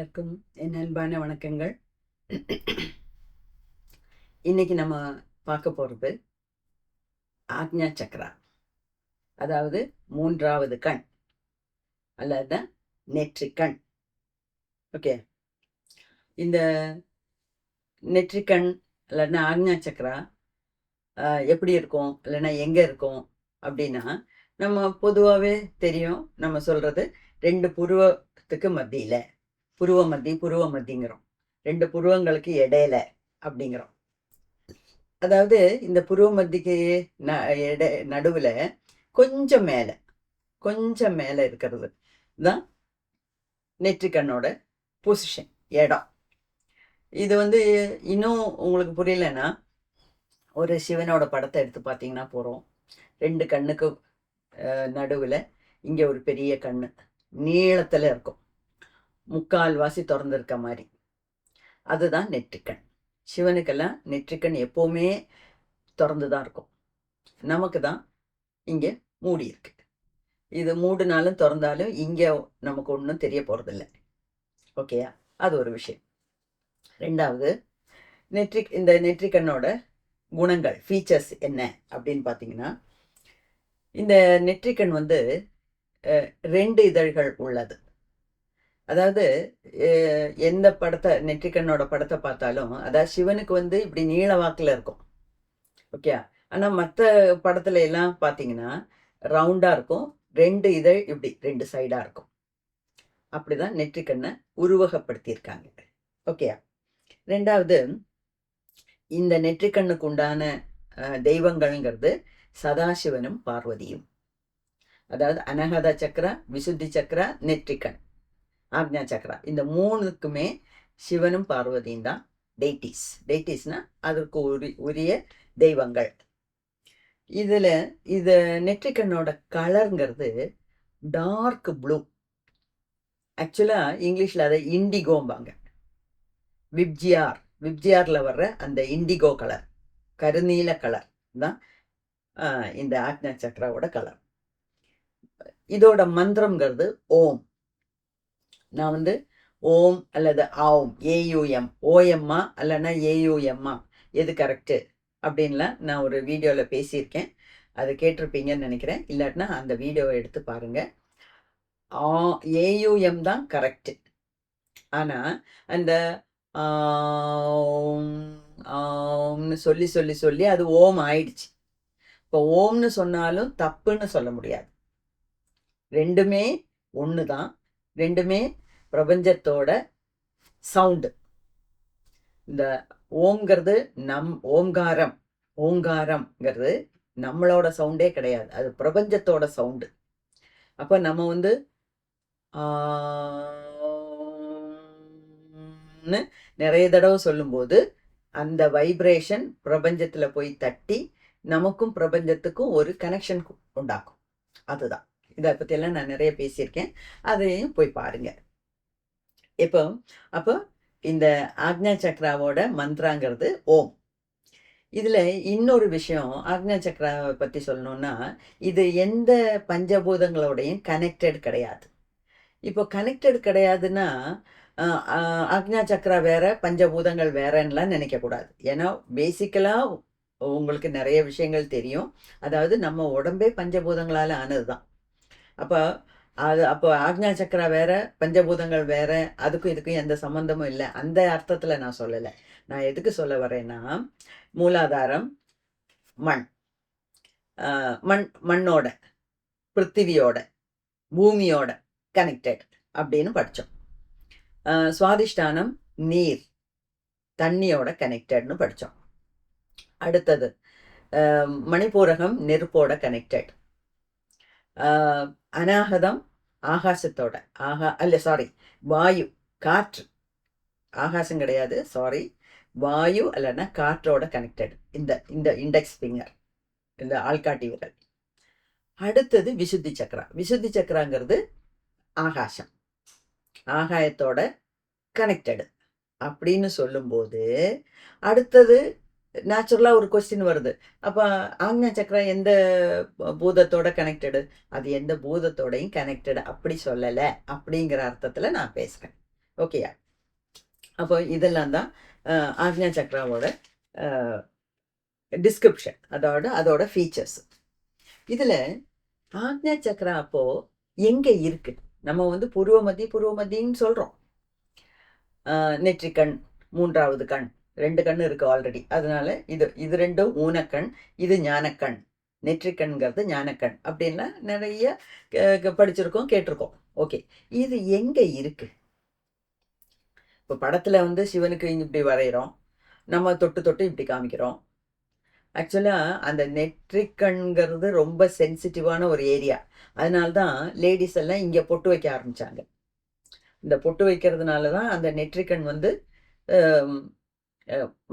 எல்லாருக்கும் என் அன்பான வணக்கங்கள். இன்னைக்கு நம்ம பார்க்க போகிறது ஆக்ஞா சக்ரா, அதாவது மூன்றாவது கண் அல்லது நெற்றிக்கண். ஓகே, இந்த நெற்றிக்கண் இல்லைன்னா ஆக்ஞா சக்ரா எப்படி இருக்கும் இல்லைன்னா எங்கே இருக்கும் அப்படின்னா, நம்ம பொதுவாகவே தெரியும், நம்ம சொல்கிறது 2 புருவத்துக்கு மத்தியில், புருவ மத்திங்கிறோம், 2 புருவங்களுக்கு இடையில அப்படிங்கிறோம். அதாவது இந்த புருவ மத்திக்கு நடுவில் கொஞ்சம் மேலே இருக்கிறது தான் நெற்றிக்கண்ணோட பொசிஷன், இடம். இது இன்னும் உங்களுக்கு புரியலன்னா, ஒரு சிவனோட படத்தை எடுத்து பார்த்தீங்கன்னா போகிறோம். 2 கண்ணுக்கு நடுவில் இங்கே ஒரு பெரிய கண்ணு நீளத்தில் இருக்கும், முக்கால்வாசி திறந்துருக்க மாதிரி, அதுதான் நெற்றிக்கண். சிவனுக்கெல்லாம் நெற்றிக்கண் எப்போவுமே திறந்து தான் இருக்கும், நமக்கு தான் இங்கே மூடி இருக்கு. இது மூடினாலும் திறந்தாலும் இங்கே நமக்கு ஒன்றும் தெரிய போகிறதில்ல. ஓகேயா, அது ஒரு விஷயம். ரெண்டாவது, இந்த நெற்றிக்கண்ணோட குணங்கள், ஃபீச்சர்ஸ் என்ன அப்படின்னு பார்த்தீங்கன்னா, இந்த நெற்றிக்கண் 2 இதழ்கள் உள்ளது. அதாவது எந்த படத்தை, நெற்றிக்கண்ணோட படத்தை பார்த்தாலும், அதாவது சிவனுக்கு இப்படி நீள வாக்கில் இருக்கும். ஓகே, ஆனால் மற்ற படத்துல எல்லாம் பார்த்தீங்கன்னா ரவுண்டாக இருக்கும், 2 இதழ் இப்படி 2 சைடாக இருக்கும். அப்படிதான் நெற்றிக்கண்ணை உருவகப்படுத்தியிருக்காங்க. ஓகேயா. ரெண்டாவது, இந்த நெற்றிக்கண்ணுக்கு உண்டான தெய்வங்கள்ங்கிறது சதாசிவனும் பார்வதியும். அதாவது அனகத சக்கரா, விசுத்தி சக்கரா, நெற்றிக்கண், ஆக்ஞா சக்கரா, இந்த 3க்குமே சிவனும் பார்வதியும் தான் டெய்டிஸ். டெய்டிஸ்னா அதற்கு உரிய தெய்வங்கள். இது நெற்றிக்கண்ணோட கலருங்கிறது டார்க் ப்ளூ. ஆக்சுவலாக இங்கிலீஷில் அதை இண்டிகோம்பாங்க. விப்ஜியாரில் வர்ற அந்த இண்டிகோ கலர், கருநீல கலர் தான் இந்த ஆக்ஞா சக்கராவோட கலர். இதோட மந்திரம்ங்கிறது ஓம். நான் ஓம் அல்லது ஆம், ஏயுஎம், ஓஎம்மா அல்லனா ஏயுஎம்மா, எது கரெக்டு அப்படின்லாம் நான் ஒரு வீடியோவில் பேசியிருக்கேன், அது கேட்டிருப்பீங்கன்னு நினைக்கிறேன். இல்லாட்டினா அந்த வீடியோவை எடுத்து பாருங்கள். ஏயுஎம் தான் கரெக்டு. ஆனால் அந்த ஆம்னு சொல்லி சொல்லி சொல்லி அது ஓம் ஆயிடுச்சு. இப்போ ஓம்னு சொன்னாலும் தப்புன்னு சொல்ல முடியாது. ரெண்டுமே ஒன்று தான், ரெண்டுமே பிரபஞ்சத்தோட சவுண்டு. இந்த ஓம்ங்கிறது ஓங்காரம்ங்கிறது நம்மளோட சவுண்டே கிடையாது, அது பிரபஞ்சத்தோட சவுண்டு. அப்போ நம்ம நிறைய தடவை சொல்லும்போது அந்த வைப்ரேஷன் பிரபஞ்சத்தில் போய் தட்டி நமக்கும் பிரபஞ்சத்துக்கும் ஒரு கனெக்ஷன் உண்டாக்கும். அதுதான், இதை பற்றியெல்லாம் நான் நிறைய பேசியிருக்கேன், அதையும் போய் பாருங்க. அப்போ இந்த ஆக்ஞா சக்ராவோட மந்த்ராங்கிறது ஓம். இதில் இன்னொரு விஷயம், ஆக்ஞா சக்ராவை பற்றி சொல்லணும்னா, இது எந்த பஞ்சபூதங்களோடையும் கனெக்டட் கிடையாது. இப்போ கனெக்டட் கிடையாதுன்னா ஆக்ஞா சக்ரா வேற, பஞ்சபூதங்கள் வேறன்னெலாம் நினைக்கக்கூடாது. ஏன்னா பேசிக்கலாக உங்களுக்கு நிறைய விஷயங்கள் தெரியும். அதாவது நம்ம உடம்பே பஞ்சபூதங்களால் ஆனது தான். அப்போ ஆக்ஞா சக்ரா வேற, பஞ்சபூதங்கள் வேற, அதுக்கும் இதுக்கும் எந்த சம்மந்தமும் இல்லை, அந்த அர்த்தத்தில் நான் சொல்லலை. நான் எதுக்கு சொல்ல வரேன்னா, மூலாதாரம் மண்ணோட, பிருத்திவியோட, பூமியோட கனெக்டட் அப்படின்னு படித்தோம். சுவாதிஷ்டானம் நீர், தண்ணியோட கனெக்டட்னு படித்தோம். அடுத்தது மணிப்பூரகம் நெருப்போட கனெக்டட். அநாகதம் ஆகாசத்தோட, வாயு, காற்று, ஆகாசம் கிடையாது, வாயு அல்லனா காற்றோட கனெக்டட். இந்த இண்டெக்ஸ் ஃபிங்கர், இந்த ஆள்காட்டி விரல். அடுத்தது விசுத்தி சக்கரா. விசுத்தி சக்கராங்கிறது ஆகாசம், ஆகாயத்தோட கனெக்டடு அப்படின்னு சொல்லும்போது, அடுத்தது நேச்சுரலாக ஒரு கொஸ்டின் வருது, அப்போ ஆக்ஞா சக்கரா எந்த பூதத்தோட கனெக்டடு? அது எந்த பூதத்தோடையும் கனெக்டடு அப்படி சொல்லலை அப்படிங்கிற அர்த்தத்தில் நான் பேசுகிறேன். ஓகேயா? அப்போ இதெல்லாம் தான் ஆக்ஞா சக்ராவோட டிஸ்கிரிப்ஷன், அதோட ஃபீச்சர்ஸ். இதில் ஆக்ஞா சக்ரா அப்போ எங்கே இருக்கு? நம்ம வந்து பூர்வ மத்தின்னு சொல்கிறோம். நெற்றிக்கண், மூன்றாவது கண், 2 கண் இருக்கு ஆல்ரெடி. அதனால இது ரெண்டும் ஊனக்கண், இது ஞானக்கண். நெற்றிக்கண்கிறது ஞானக்கண் அப்படின்னா நிறைய படிச்சிருக்கோம், கேட்டிருக்கோம். ஓகே, இது எங்க இருக்கு? இப்போ படத்துல வந்து சிவனுக்கு இப்படி வரைகிறோம், நம்ம தொட்டு தொட்டு இப்படி காமிக்கிறோம். ஆக்சுவலாக அந்த நெற்றிக்கண்கிறது ரொம்ப சென்சிட்டிவான ஒரு ஏரியா. அதனால்தான் லேடிஸ் எல்லாம் இங்கே பொட்டு வைக்க ஆரம்பித்தாங்க. இந்த பொட்டு வைக்கிறதுனால தான் அந்த நெற்றிக்கண் வந்து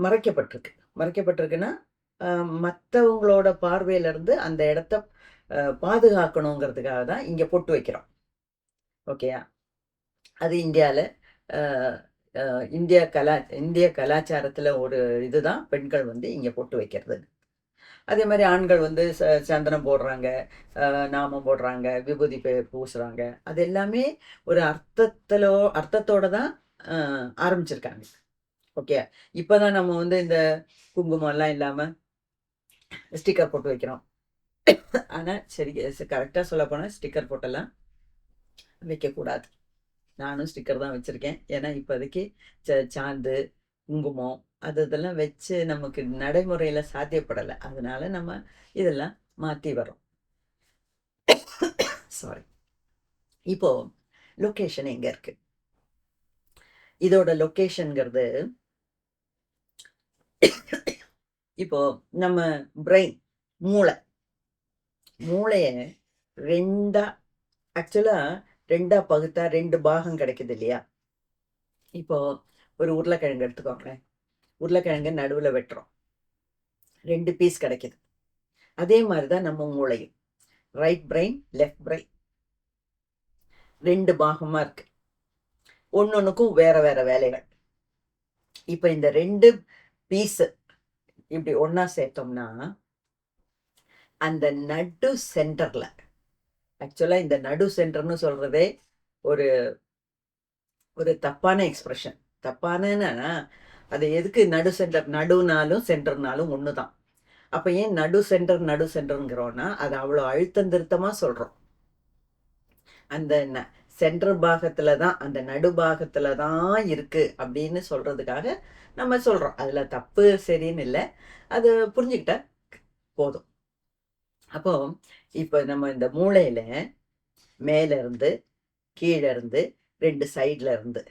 மறைக்கப்பட்டிருக்குன்னா மற்றவங்களோட பார்வையிலேருந்து அந்த இடத்த பாதுகாக்கணுங்கிறதுக்காக தான் இங்கே பொட்டு வைக்கிறோம். ஓகேயா? அது இந்தியாவில் இந்திய கலாச்சாரத்தில் ஒரு இதுதான் பெண்கள் வந்து இங்கே பொட்டு வைக்கிறது. அதே மாதிரி ஆண்கள் வந்து சந்தனம் போடுறாங்க, நாமம் போடுறாங்க, விபூதி பூசுறாங்க. அது எல்லாமே ஒரு அர்த்தத்தோட தான் ஆரம்பிச்சிருக்காங்க. ஓகே, இப்போதான் நம்ம வந்து இந்த குங்குமம்லாம் இல்லாமல் ஸ்டிக்கர் போட்டு வைக்கிறோம். ஆனால் சரி, கரெக்டாக சொல்ல போனால் ஸ்டிக்கர் போட்டெல்லாம் வைக்கக்கூடாது. நானும் ஸ்டிக்கர் தான் வச்சுருக்கேன். ஏன்னா இப்போதைக்கு சாந்து, குங்குமம் இதெல்லாம் வச்சு நமக்கு நடைமுறையில் சாத்தியப்படலை. அதனால நம்ம இதெல்லாம் மாற்றி வரோம். சாரி. இப்போ லொக்கேஷன் எங்கே இருக்கு? இதோட லொக்கேஷனுங்கிறது இப்போ நம்ம பிரெயின், மூளையை ரெண்டா பகுத்தா 2 பாகம் கிடைக்குது இல்லையா? இப்போ ஒரு உருளைக்கிழங்கு எடுத்துக்கோங்க. உருளைக்கிழங்கு நடுவில் வெட்டுறோம், 2 பீஸ் கிடைக்குது. அதே மாதிரி தான் நம்ம மூளையும், ரைட் பிரெயின், லெஃப்ட் பிரெயின், 2 பாகமாக இருக்கு. ஒன்னொன்னுக்கும் வேற வேற வேலைகள். இப்போ இந்த 2 பீஸ் இப்படி ஒன்னா சேர்த்தோம்னா அந்த நடு சென்டர்ல, ஆக்சுவலா இந்த நடு சென்டர்னு சொல்றதே ஒரு ஒரு தப்பான எக்ஸ்பிரஷன். தப்பானன்னா அது எதுக்கு நடு சென்டர்? நடுனாலும் சென்டர்னாலும் ஒன்று தான். அப்போ ஏன் நடு சென்டருங்கிறோன்னா அது அவ்வளோ அழுத்தம் திருத்தமாக சொல்கிறோம். அந்த சென்டர் பாகத்தில் தான், அந்த நடு பாகத்தில் தான் இருக்குது அப்படின்னு சொல்கிறதுக்காக நம்ம சொல்கிறோம். அதில் தப்பு சரின்னு இல்லை, அது புரிஞ்சுக்கிட்டா போதும். அப்போ இப்போ நம்ம இந்த மூளையில் மேலேருந்து கீழேருந்து 2 சைடில் இருந்து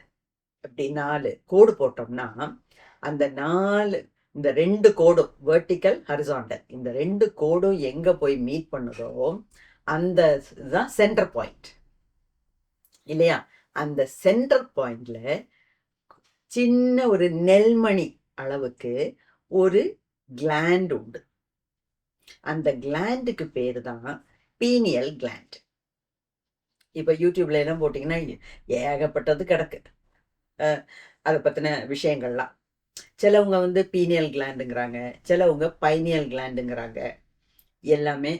அப்படி 4 கோடு போட்டோம்னா அந்த 4 இந்த 2 கோடும் வெர்டிக்கல், ஹரிசாண்டல், இந்த 2 கோடும் எங்கே போய் மீட் பண்ணுதோ அந்த தான் சென்டர் பாயிண்ட் இல்லையா? அந்த சென்டர் பாயிண்ட்ல சின்ன ஒரு நெல்மணி அளவுக்கு ஒரு கிளாண்ட் உண்டு. அந்த கிளாண்டுக்கு பேரு தான் பீனியல் கிளாண்ட். இப்போ யூடியூப்ல எல்லாம் போட்டிங்கன்னா ஏகப்பட்டது கிடக்கு அதை பற்றின விஷயங்கள்லாம். சிலவங்க வந்து பீனியல் கிளாண்டுங்கிறாங்க, சிலவங்க பைனியல் கிளாண்டுங்கிறாங்க. எல்லாமே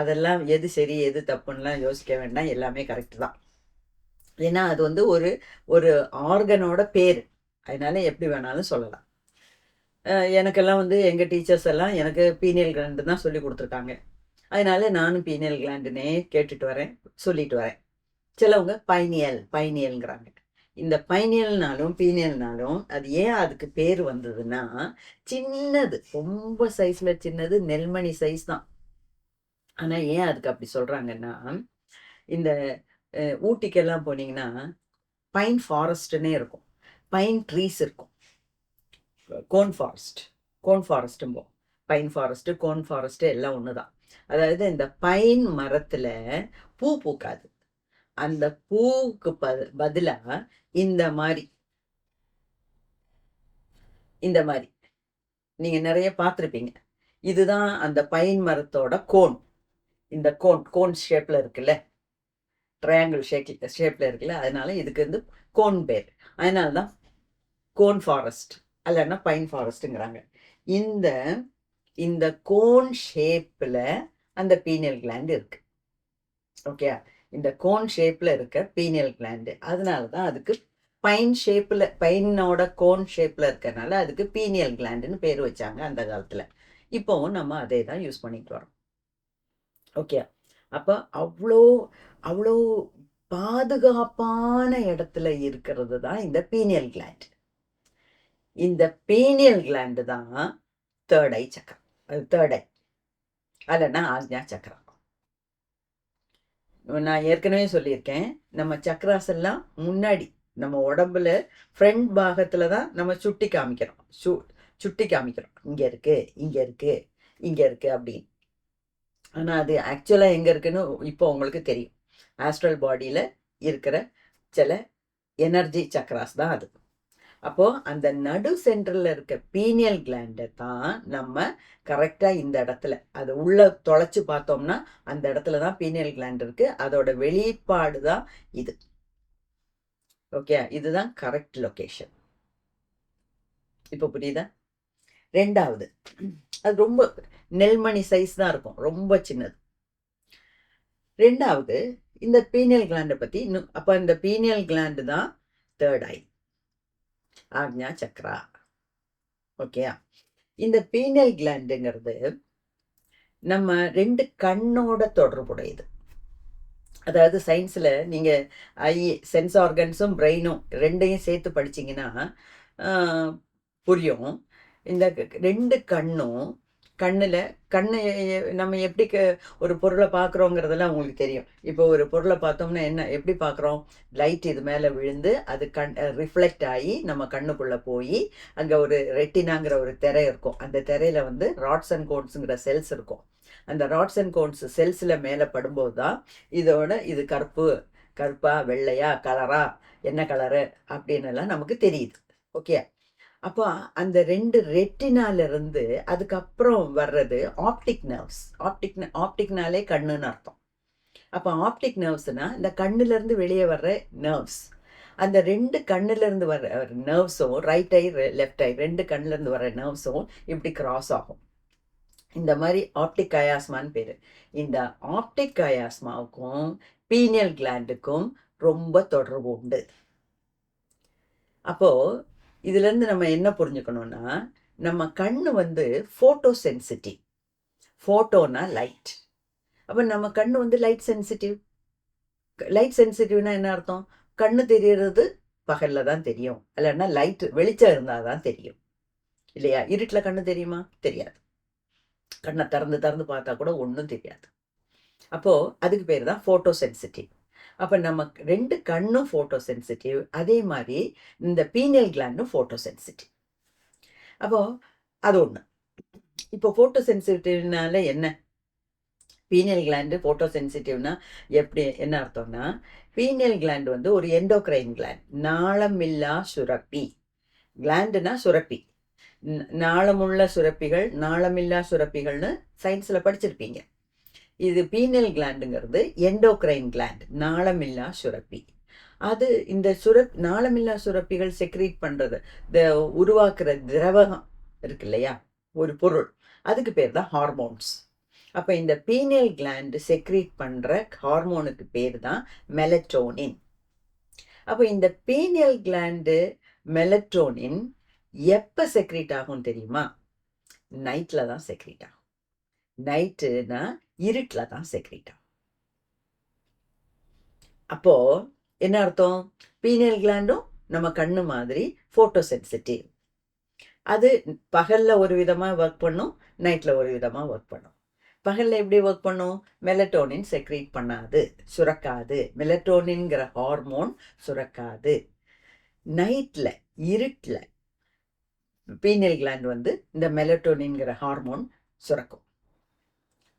அதெல்லாம் எது சரி எது தப்புன்னெலாம் யோசிக்க வேண்டாம், எல்லாமே கரெக்டு தான். ஏன்னா அது வந்து ஒரு ஆர்கனோட பேர், அதனால எப்படி வேணாலும் சொல்லலாம். எனக்கெல்லாம் வந்து எங்கள் டீச்சர்ஸ் எல்லாம் எனக்கு பீனியல் கிளாண்டு தான் சொல்லி கொடுத்துருக்காங்க. அதனால நானும் பீனியல் கிளாண்டுனே கேட்டுட்டு வரேன், சொல்லிட்டு வரேன். சிலவங்க பைனியல்ங்கிறாங்க. இந்த பைனியல்னாலும் பீனியல்னாலும் அது ஏன் அதுக்கு பேர் வந்ததுன்னா, சின்னது, ரொம்ப சைஸ்ல சின்னது, நெல்மணி சைஸ் தான். ஆனா ஏன் அதுக்கு அப்படி சொல்றாங்கன்னா, இந்த ஊட்டிக்கெல்லாம் போனீங்கன்னா பைன் ஃபாரஸ்ட்னே இருக்கும், பைன் ட்ரீஸ் இருக்கும். கோன் ஃபாரஸ்ட்டும் பைன் ஃபாரஸ்ட், கோன் ஃபாரஸ்ட் எல்லாம் ஒண்ணுதான். அதாவது இந்த பைன் மரத்துல பூ பூக்காது, அந்த பூவுக்கு பதிலா இந்த மாதிரி நீங்க நிறைய பார்த்துருப்பீங்க. இதுதான் அந்த பைன் மரத்தோட கோன். இந்த கோன் ஷேப்ல இருக்குல்ல, ட்ரையாங்கிள் ஷேப்ல இருக்குல்ல, அதனால இதுக்கு வந்து கோன் பேர். அதனாலதான் கோன் ஃபாரஸ்ட் அல்லனா பைன் ஃபாரஸ்ட்ங்கிறாங்க. இந்த கோன் ஷேப்ல அந்த பீனியல் கிளாண்ட் இருக்கு. ஓகே, இந்த கோன் ஷேப்ல இருக்க பீனியல் கிளாண்டு, அதனால தான் அதுக்கு பைனோட கோன் ஷேப்பில் இருக்கறனால அதுக்கு பீனியல் கிளாண்டுன்னு பேர் வச்சாங்க அந்த காலத்தில். இப்போவும் நம்ம அதே தான் யூஸ் பண்ணிட்டு வரோம். ஓகே. அப்போ அவ்வளோ அவ்வளோ பாதுகாப்பான இடத்துல இருக்கிறது தான் இந்த பீனியல் கிளாண்ட். இந்த பீனியல் கிளாண்டு தான் தேர்ட் ஐ சக்கரம். தேர்ட் ஐ அல்லனா ஆக்ஞா சக்கரம். நான் ஏற்கனவே சொல்லியிருக்கேன், நம்ம சக்கராஸ் எல்லாம் முன்னாடி நம்ம உடம்புல ஃப்ரண்ட் பாகத்தில் தான் நம்ம சுட்டி காமிக்கிறோம். சுட்டி காமிக்கிறோம், இங்கே இருக்கு, இங்கே இருக்கு, இங்கே இருக்கு அப்படின்னு. ஆனால் அது ஆக்சுவலாக எங்கே இருக்குன்னு இப்போ உங்களுக்கு தெரியும். ஆஸ்ட்ரல் பாடியில் இருக்கிற சில எனர்ஜி சக்கராஸ் தான் அது. அப்போது அந்த நடு சென்டரில் இருக்க பீனியல் கிளாண்டை தான் நம்ம கரெக்டாக இந்த இடத்துல அது உள்ளே தொலைச்சி பார்த்தோம்னா அந்த இடத்துல தான் பீனியல் கிளாண்ட் இருக்குது. அதோட வெளிப்பாடு தான் இது. ஓகே, இதுதான் கரெக்ட் லொக்கேஷன். இப்போ புரியுதா? ரெண்டாவது, அது ரொம்ப நெல்மணி சைஸ் தான் இருக்கும், ரொம்ப சின்னது. ரெண்டாவது, இந்த பீனியல் கிளாண்டை பற்றி இன்னும், அப்போ இந்த பீனியல் கிளாண்டு தான் தேர்ட் ஐ, ஆக்ஞா சக்ரா. ஓகே, இந்த பீனியல் கிளாண்டுங்கிறது நம்ம ரெண்டு கண்ணோட தொடர்புடையது. அதாவது சயின்ஸில் நீங்கள் சென்ஸ் ஆர்கன்ஸும் பிரெயினும் ரெண்டையும் சேர்த்து படிச்சிங்கன்னா புரியும். இந்த ரெண்டு கண்ணும் கண்ணு நம்ம எப்படி ஒரு பொருளை பார்க்குறோங்கிறதெல்லாம் உங்களுக்கு தெரியும். இப்போ ஒரு பொருளை பார்த்தோம்னா என்ன எப்படி பார்க்குறோம்? லைட் இது மேலே விழுந்து அது ரிஃப்ளெக்ட் ஆகி நம்ம கண்ணுக்குள்ளே போய் அங்கே ஒரு ரெட்டினாங்கிற ஒரு திரை இருக்கும். அந்த திரையில் வந்து ராட்ஸ் அண்ட் கோன்ஸுங்கிற செல்ஸ் இருக்கும். அந்த ராட்ஸ் அண்ட் கோன்ஸ் செல்ஸில் மேலே படும்போது தான் இது கருப்பா வெள்ளையா கலரா என்ன கலரு அப்படின்னு எல்லாம் நமக்கு தெரியுது. ஓகே, அப்போ அந்த ரெண்டு ரெட்டினாலிருந்து அதுக்கப்புறம் வர்றது ஆப்டிக் நர்வ்ஸ். ஆப்டிக்னாலே கண்ணுன்னு அர்த்தம். அப்போ ஆப்டிக் நர்வ்ஸ்னா இந்த கண்ணுலேருந்து வெளியே வர்ற நர்வ்ஸ். அந்த ரெண்டு கண்ணுலேருந்து வர்ற நர்வ்ஸும் ரைட் ஐ லெஃப்ட் ஐ ரெண்டு கண்ணுலேருந்து வர்ற நர்வ்ஸும் இப்படி கிராஸ் ஆகும். இந்த மாதிரி ஆப்டிக் கயாஸ்மான்னு பேர். இந்த ஆப்டிக் கயாஸ்மாவுக்கும் பீனியல் கிளாண்டுக்கும் ரொம்ப தொடர்பு உண்டு. அப்போது இதுலேருந்து நம்ம என்ன புரிஞ்சுக்கணும்னா, நம்ம கண்ணு வந்து ஃபோட்டோ சென்சிட்டிவ். ஃபோட்டோனா லைட். அப்போ நம்ம கண்ணு வந்து லைட் சென்சிட்டிவ். லைட் சென்சிட்டிவ்னா என்ன அர்த்தம்? கண்ணு தெரியறது பகலில் தான் தெரியும், இல்லைன்னா லைட் வெளிச்சம் இருந்தால் தான் தெரியும், இல்லையா? இருட்டில் கண்ணு தெரியுமா? தெரியாது. கண்ணை திறந்து பார்த்தா கூட ஒன்றும் தெரியாது. அப்போது அதுக்கு பேர் தான் ஃபோட்டோ சென்சிட்டிவ். அப்போ நம்ம ரெண்டு கண்ணும் ஃபோட்டோ சென்சிட்டிவ், அதே மாதிரி இந்த பீனியல் கிளாண்டும் ஃபோட்டோ சென்சிட்டிவ். அப்போது அது ஒன்று. இப்போ ஃபோட்டோ சென்சிட்டிவ்னால என்ன? பீனியல் கிளாண்டு ஃபோட்டோ சென்சிட்டிவ்னா என்ன அர்த்தம்னா, பீனியல் கிளாண்டு வந்து ஒரு எண்டோக்ரைன் கிளாண்ட், நாளமில்லா சுரப்பி. கிளாண்டுனா சுரப்பி, நாளமுள்ள சுரப்பிகள், நாளமில்லா சுரப்பிகள்னு சயின்ஸில் படிச்சிருப்பீங்க. இது பீனியல் கிளாண்டுங்கிறது எண்டோக்ரைன் கிளாண்ட், நாளமில்லா சுரப்பி. அது இந்த நாளமில்லா சுரப்பிகள் செக்ரீட் பண்ணுறது, இந்த உருவாக்குற திரவகம் இருக்கு இல்லையா, ஒரு பொருள், அதுக்கு பேர் தான் ஹார்மோன்ஸ். அப்போ இந்த பீனியல் கிளாண்டு செக்ரீட் பண்ணுற ஹார்மோனுக்கு பேர் தான் மெலட்டோனின். அப்போ இந்த பீனியல் கிளாண்டு மெலட்டோனின் எப்போ செக்ரீட் ஆகும் தெரியுமா? நைட்டில் தான் செக்ரீட் ஆகும். நைட்டுனா இருட்டில் தான் செக்ரீட் ஆகும். அப்போது என்ன அர்த்தம்? பீனியல் கிளாண்டும் நம்ம கண்ணு மாதிரி ஃபோட்டோ சென்சிட்டிவ். அது பகலில் ஒரு விதமாக ஒர்க் பண்ணும், நைட்டில் ஒரு விதமாக ஒர்க் பண்ணும். பகலில் எப்படி ஒர்க் பண்ணும்? மெலட்டோனின் செக்ரீட் பண்ணாது, சுரக்காது. மெலட்டோனின்கிற ஹார்மோன் சுரக்காது. நைட்டில் இருட்டில் பீனியல் கிளாண்ட் வந்து இந்த மெலட்டோனின்கிற ஹார்மோன் சுரக்கும்.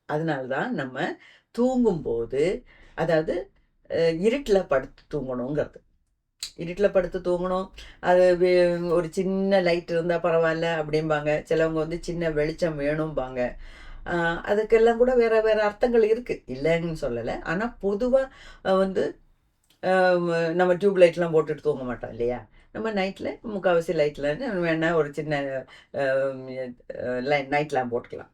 அதனால்தான் நம்ம தூங்கும்போது, அதாவது இருட்டில் படுத்து தூங்கணுங்கிறது. இருட்டில் படுத்து தூங்கணும், அது ஒரு சின்ன லைட் இருந்தால் பரவாயில்ல அப்படிம்பாங்க. சிலவங்க வந்து சின்ன வெளிச்சம் வேணும்பாங்க. அதுக்கெல்லாம் கூட வேறு வேறு அர்த்தங்கள் இருக்குது, இல்லைன்னு சொல்லலை. ஆனால் பொதுவாக வந்து நம்ம டியூப் லைட்லாம் போட்டுட்டு தூங்க மாட்டோம் இல்லையா? நம்ம நைட்டில் முக்கால்வாசி லைட்டில் வேணால் ஒரு சின்ன நைட் லேம்ப் போட்டுக்கலாம்.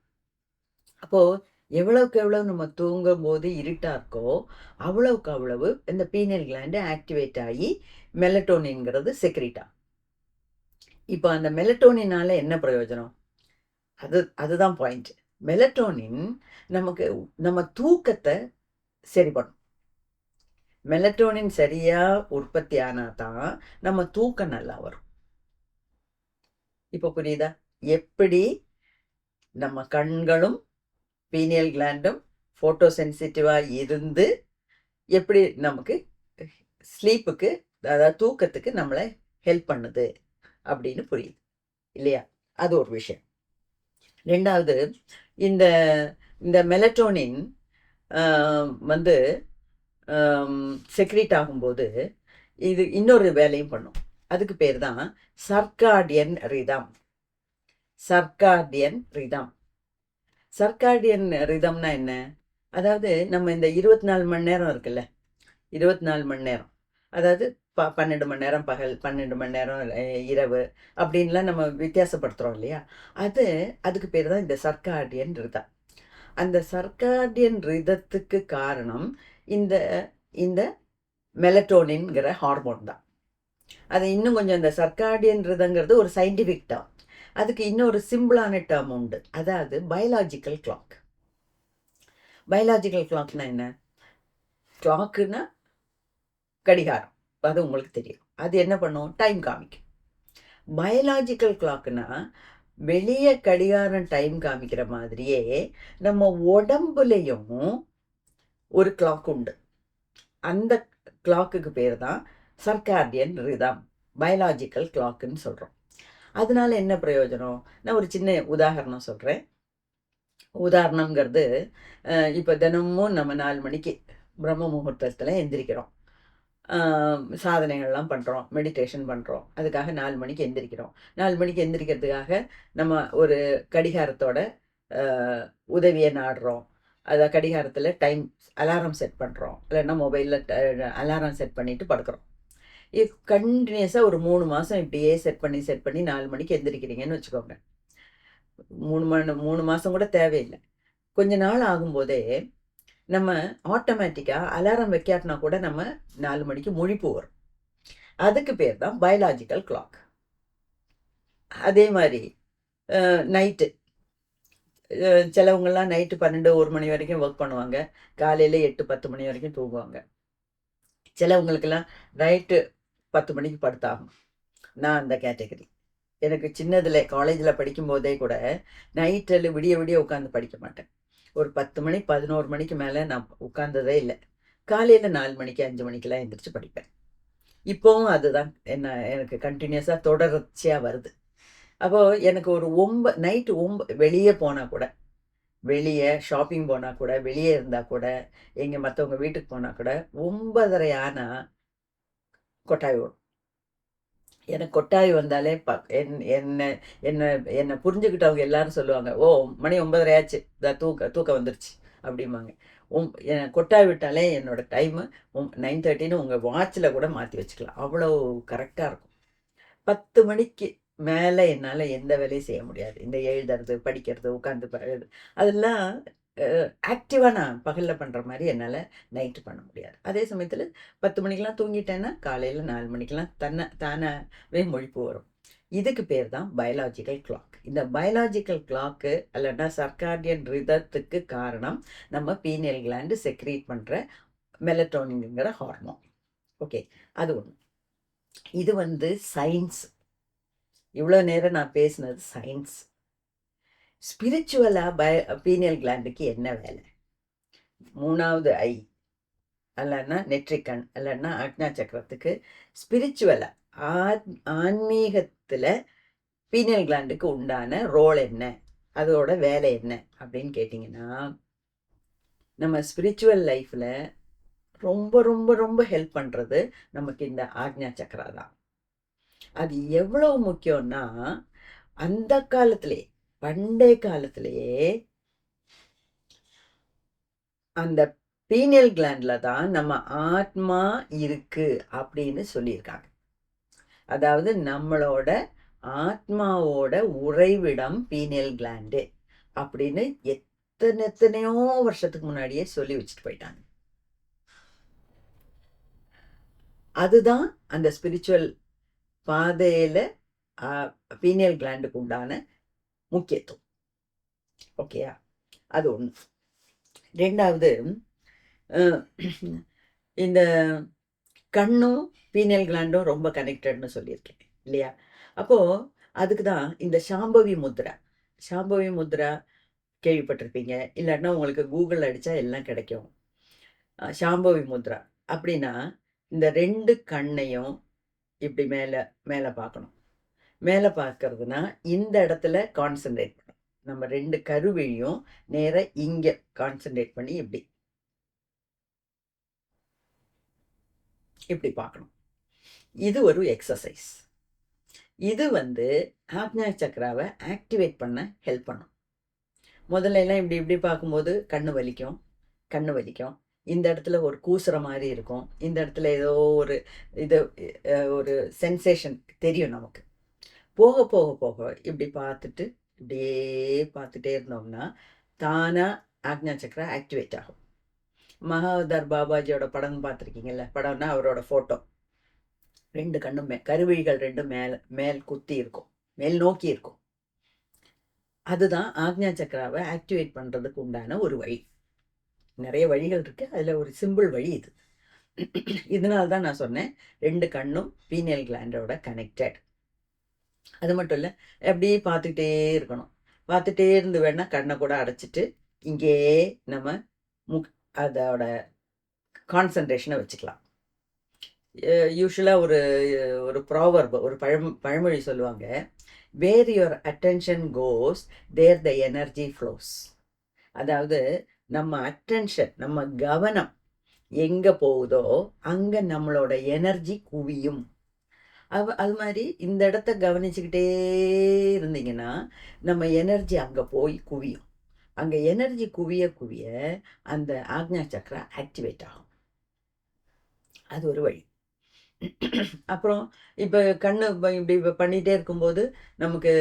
அப்போது எவ்வளவுக்கு எவ்வளவு நம்ம தூங்கும்போது இருட்டா இருக்கோ, அவ்வளவுக்கு அவ்வளவு இந்த பீனியல் கிளாண்ட் ஆக்டிவேட் ஆகி மெலட்டோனின்ங்கிறது செக்ரீட் ஆகும். இப்போ அந்த மெலட்டோனினால என்ன பிரயோஜனம்? அதுதான் பாயிண்ட். மெலட்டோனின் நமக்கு நம்ம தூக்கத்தை சரி பண்ணும். மெலட்டோனின் சரியா உற்பத்தி ஆனா தான் நம்ம தூக்கம் நல்லா வரும். இப்போ புரியுதா? எப்படி நம்ம கண்களும் பீனியல் கிளாண்டும் ஃபோட்டோ சென்சிட்டிவாக இருந்து எப்படி நமக்கு ஸ்லீப்புக்கு, அதாவது தூக்கத்துக்கு நம்மளை ஹெல்ப் பண்ணுது அப்படின்னு புரியுது இல்லையா? அது ஒரு விஷயம். ரெண்டாவது, இந்த இந்த மெலட்டோனின் வந்து செக்ரீட் ஆகும்போது இது இன்னொரு வேலையும் பண்ணும். அதுக்கு பேர் தான் circadian rhythm. Circadian rhythm. Circadian ரிதம்னா என்ன? அதாவது நம்ம இந்த 24 மணி நேரம் இருக்குல்ல, 24 மணி நேரம், அதாவது 12 மணி நேரம் பகல், 12 மணி நேரம் இரவு அப்படின்லாம் நம்ம வித்தியாசப்படுத்துகிறோம் இல்லையா? அதுக்கு பேர் தான் இந்த சர்க்காடியன் ரிதம். அந்த சர்க்காடியன் ரிதத்துக்கு காரணம் இந்த இந்த மெலட்டோனின்ங்கிற ஹார்மோன் தான். அது இன்னும் கொஞ்சம் இந்த சர்க்காடியன் ரிதங்கிறது ஒரு சயின்டிஃபிக் டேர்ம். அதுக்கு இன்னொரு சிம்பிளான டேர்ம் உண்டு. அதாவது பயாலாஜிக்கல் கிளாக். பயாலாஜிக்கல் கிளாக்னா என்ன? கிளாக்குன்னா கடிகாரம், அது உங்களுக்கு தெரியும். அது என்ன பண்ணும்? டைம் காமிக்கும். பயாலாஜிக்கல் கிளாக்னா வெளியே கடிகாரம் டைம் காமிக்கிற மாதிரியே நம்ம உடம்புலையும் ஒரு கிளாக் உண்டு. அந்த கிளாக்குக்கு பேர் தான் சர்க்காடியன் ரிதம், பயாலாஜிக்கல் கிளாக்குன்னு சொல்கிறோம். அதனால என்ன பிரயோஜனம்? நான் ஒரு சின்ன உதாரணம் சொல்கிறேன். உதாரணங்கிறது, இப்போ தினமும் நம்ம 4 மணிக்கு பிரம்ம முகூர்த்தத்தில் எந்திரிக்கிறோம். சாதனைகள்லாம் பண்ணுறோம், மெடிடேஷன் பண்ணுறோம். அதுக்காக 4 மணிக்கு எந்திரிக்கிறோம். 4 மணிக்கு எந்திரிக்கிறதுக்காக நம்ம ஒரு கடிகாரத்தோட உதவியை நாடுறோம். அதை கடிகாரத்தில் டைம் அலாரம் செட் பண்ணுறோம், இல்லைன்னா மொபைலில் அலாரம் செட் பண்ணிவிட்டு படுக்கிறோம். கண்டினியூஸாக ஒரு 3 மாதம் இப்படியே செட் பண்ணி 4 மணிக்கு எந்திரிக்கிறீங்கன்னு வச்சுக்கோங்க. 3 மாதம் கூட தேவையில்லை. கொஞ்ச நாள் ஆகும்போதே நம்ம ஆட்டோமேட்டிக்காக அலாரம் வைக்காட்டினா கூட நம்ம 4 மணிக்கு முழிப்பு வரும். அதுக்கு பேர் தான் பயாலாஜிக்கல் கிளாக். அதே மாதிரி நைட்டு சிலவங்கெல்லாம் நைட்டு 12-1 மணி வரைக்கும் ஒர்க் பண்ணுவாங்க, காலையில் 8-10 மணி வரைக்கும் தூங்குவாங்க. சிலவங்களுக்கெல்லாம் நைட்டு 10 மணிக்கு படுத்தாகும். நான் அந்த கேட்டகரி. எனக்கு சின்னதில் காலேஜில் படிக்கும்போதே கூட நைட்டில் விடிய விடிய உட்காந்து படிக்க மாட்டேன். ஒரு 10 மணி 11 மணிக்கு மேலே நான் உட்கார்ந்ததே இல்லை. காலையில் 4 மணிக்கு 5 மணிக்கெல்லாம் எந்திரிச்சு படிப்பேன். இப்போவும் அதுதான் எனக்கு கண்டினியூஸாக தொடர்ச்சியாக வருது. அப்போது எனக்கு ஒரு நைட்டு வெளியே போனால் கூட, வெளியே ஷாப்பிங் போனால் கூட, வெளியே இருந்தால் கூட, எங்கே மற்றவங்க வீட்டுக்கு போனால் கூட 9:30 ஆனால் கொட்டாய் வரும். எனக்கு கொட்டாய் வந்தாலே என்ன என்ன என்னை புரிஞ்சுக்கிட்டவங்க எல்லாரும் சொல்லுவாங்க, ஓ மணி 9:30 ஆச்சு, தூக்கம் வந்துருச்சு அப்படிம்பாங்க. கொட்டாய் விட்டாலே என்னோட டைமு 9:30ன்னு உங்கள் வாட்சில் கூட மாற்றி வச்சுக்கலாம். அவ்வளோ கரெக்டாக இருக்கும். 10 மணிக்கு மேலே என்னால் எந்த வேலையும் செய்ய முடியாது. இந்த எழுதுறது, படிக்கிறது, உட்காந்து அதெல்லாம் ஆக்டிவாக நான் பகலில் பண்ணுற மாதிரி என்னால் நைட்டு பண்ண முடியாது. அதே சமயத்தில் 10 மணிக்கெலாம் தூங்கிட்டேன்னா காலையில் 4 மணிக்கெலாம் தானாகவே முழிப்பு வரும். இதுக்கு பேர் தான் பயாலாஜிக்கல் கிளாக். இந்த பயாலாஜிக்கல் கிளாக்கு இல்லைன்னா சர்க்காடியன் ரிதத்துக்கு காரணம் நம்ம பீனியல் கிளாண்டு செக்ரீட் பண்ணுற மெலட்டோனின்ங்கிற ஹார்மோன். ஓகே, அது ஒன்று. இது சயின்ஸ். இவ்வளோ நேரம் நான் பேசினது சயின்ஸ். ஸ்பிரிச்சுவலாக பீனியல் கிளாண்டுக்கு என்ன வேலை? 3வது ஐ அல்லன்னா நெற்றிக்கண் அல்லன்னா ஆக்ஞா சக்கரத்துக்கு ஸ்பிரிச்சுவலாக ஆன்மீகத்தில் பீனியல் கிளாண்டுக்கு உண்டான ரோல் என்ன, அதோட வேலை என்ன அப்படின்னு கேட்டிங்கன்னா, நம்ம ஸ்பிரிச்சுவல் லைஃப்பில் ரொம்ப ரொம்ப ரொம்ப ஹெல்ப் பண்ணுறது நமக்கு இந்த ஆக்ஞா சக்கரா தான். அது எவ்வளோ முக்கியம்னா, அந்த காலத்திலே, பண்டைய காலத்திலேயே அந்த பீனியல் கிளாண்ட்ல தான் நம்ம ஆத்மா இருக்கு அப்படின்னு சொல்லியிருக்காங்க. அதாவது நம்மளோட ஆத்மாவோட உறைவிடம் பீனியல் கிளாண்டு அப்படின்னு எத்தனையோ வருஷத்துக்கு முன்னாடியே சொல்லி வச்சுட்டு போயிட்டாங்க. அதுதான் அந்த ஸ்பிரிச்சுவல் பாதையில பீனியல் கிளாண்டுக்கு உண்டான முக்கியத்துவம். ஓகேயா? அது ஒன்று. ரெண்டாவது, இந்த கண்ணும் பீனியல் கிளாண்டும் ரொம்ப கனெக்டட்னு சொல்லியிருக்கேன் இல்லையா? அப்போது அதுக்கு தான் இந்த சாம்பவி முத்ரா. சாம்பவி முத்ரா கேள்விப்பட்டிருப்பீங்க. இல்லாட்டினா உங்களுக்கு கூகுள் அடித்தா எல்லாம் கிடைக்கும். சாம்பவி முத்ரா அப்படின்னா இந்த 2 கண்ணையும் இப்படி மேலே மேலே பார்க்கணும். மேலே பார்க்கறதுனா இந்த இடத்துல கான்சன்ட்ரேட் பண்ணணும். நம்ம 2 கருவிழியும் நேராக இங்கே கான்சன்ட்ரேட் பண்ணி இப்படி பார்க்கணும். இது ஒரு எக்ஸசைஸ். இது ஆக்ஞா சக்கராவை ஆக்டிவேட் பண்ண ஹெல்ப் பண்ணும். முதல்ல எல்லாம் இப்படி இப்படி பார்க்கும்போது கண்ணு வலிக்கும். இந்த இடத்துல ஒரு கூசுற மாதிரி இருக்கும். இந்த இடத்துல ஏதோ ஒரு ஒரு சென்சேஷன் தெரியும் நமக்கு. போக போக போக இப்படி பார்த்துட்டு இப்படியே பார்த்துட்டே இருந்தோம்னா தானாக ஆக்ஞா சக்கரா ஆக்டிவேட் ஆகும். மகாவதார் பாபாஜியோட படம் பார்த்துருக்கீங்கல்ல? படம்னா அவரோட ஃபோட்டோ. 2 கண்ணும் கருவிழிகள் 2 மேல் குத்தி இருக்கும், மேல் நோக்கி இருக்கும். அதுதான் ஆக்ஞா சக்கராவை ஆக்டிவேட் பண்ணுறதுக்கு உண்டான ஒரு வழி. நிறைய வழிகள் இருக்கு, அதில் ஒரு சிம்பிள் வழி இது. இதனால தான் நான் சொன்னேன் 2 கண்ணும் பீனியல் கிளாண்டோட கனெக்டட். அது மட்டும் இல்லை, அப்படியே பார்த்துட்டே இருக்கணும். பார்த்துட்டே இருந்து வேணால் கண்ணை கூட அடைச்சிட்டு இங்கே நம்ம அதோட கான்சன்ட்ரேஷனை வச்சுக்கலாம். யூஸ்வலாக ஒரு ப்ராவர்ப், ஒரு பழமொழி சொல்லுவாங்க, where your attention goes there the energy flows. அதாவது நம்ம அட்டென்ஷன், நம்ம கவனம் எங்கே போகுதோ அங்கே நம்மளோட எனர்ஜி குவியும். அது மாதிரி இந்த இடத்த கவனிச்சுக்கிட்டே இருந்தீங்கன்னா நம்ம எனர்ஜி அங்கே போய் குவியும். அங்கே எனர்ஜி குவிய குவிய அந்த ஆக்ஞா சக்கரா ஆக்டிவேட் ஆகும். அது ஒரு வழி. அப்புறம் இப்போ கண்ணு இப்படி பண்ணிகிட்டே இருக்கும்போது நமக்கு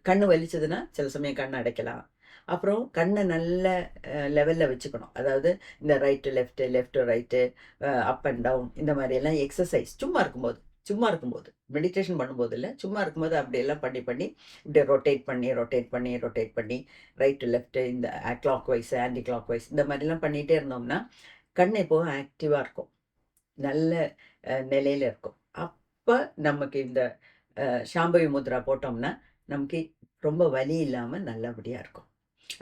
கண்ணு வலிச்சதுன்னா சில சமயம் கண்ணை அடைக்கலாம். அப்புறம் கண்ணை நல்ல லெவலில் வச்சுக்கணும். அதாவது இந்த right left right, up and down, இந்த மாதிரியெல்லாம் எக்ஸசைஸ் சும்மா இருக்கும்போது மெடிடேஷன் பண்ணும்போது இல்லை, சும்மா இருக்கும்போது அப்படியெல்லாம் பண்ணி இப்படி ரொட்டேட் பண்ணி ரைட்டு லெஃப்ட்டு, இந்த clockwise anticlockwise, இந்த மாதிரிலாம் பண்ணிகிட்டே இருந்தோம்னா கண் எப்போவும் ஆக்டிவாக இருக்கும், நல்ல நிலையில் இருக்கும். அப்போ நமக்கு இந்த சாம்பவி முத்ரா போட்டோம்னா நமக்கு ரொம்ப வலி இல்லாமல் நல்லபடியாக இருக்கும்.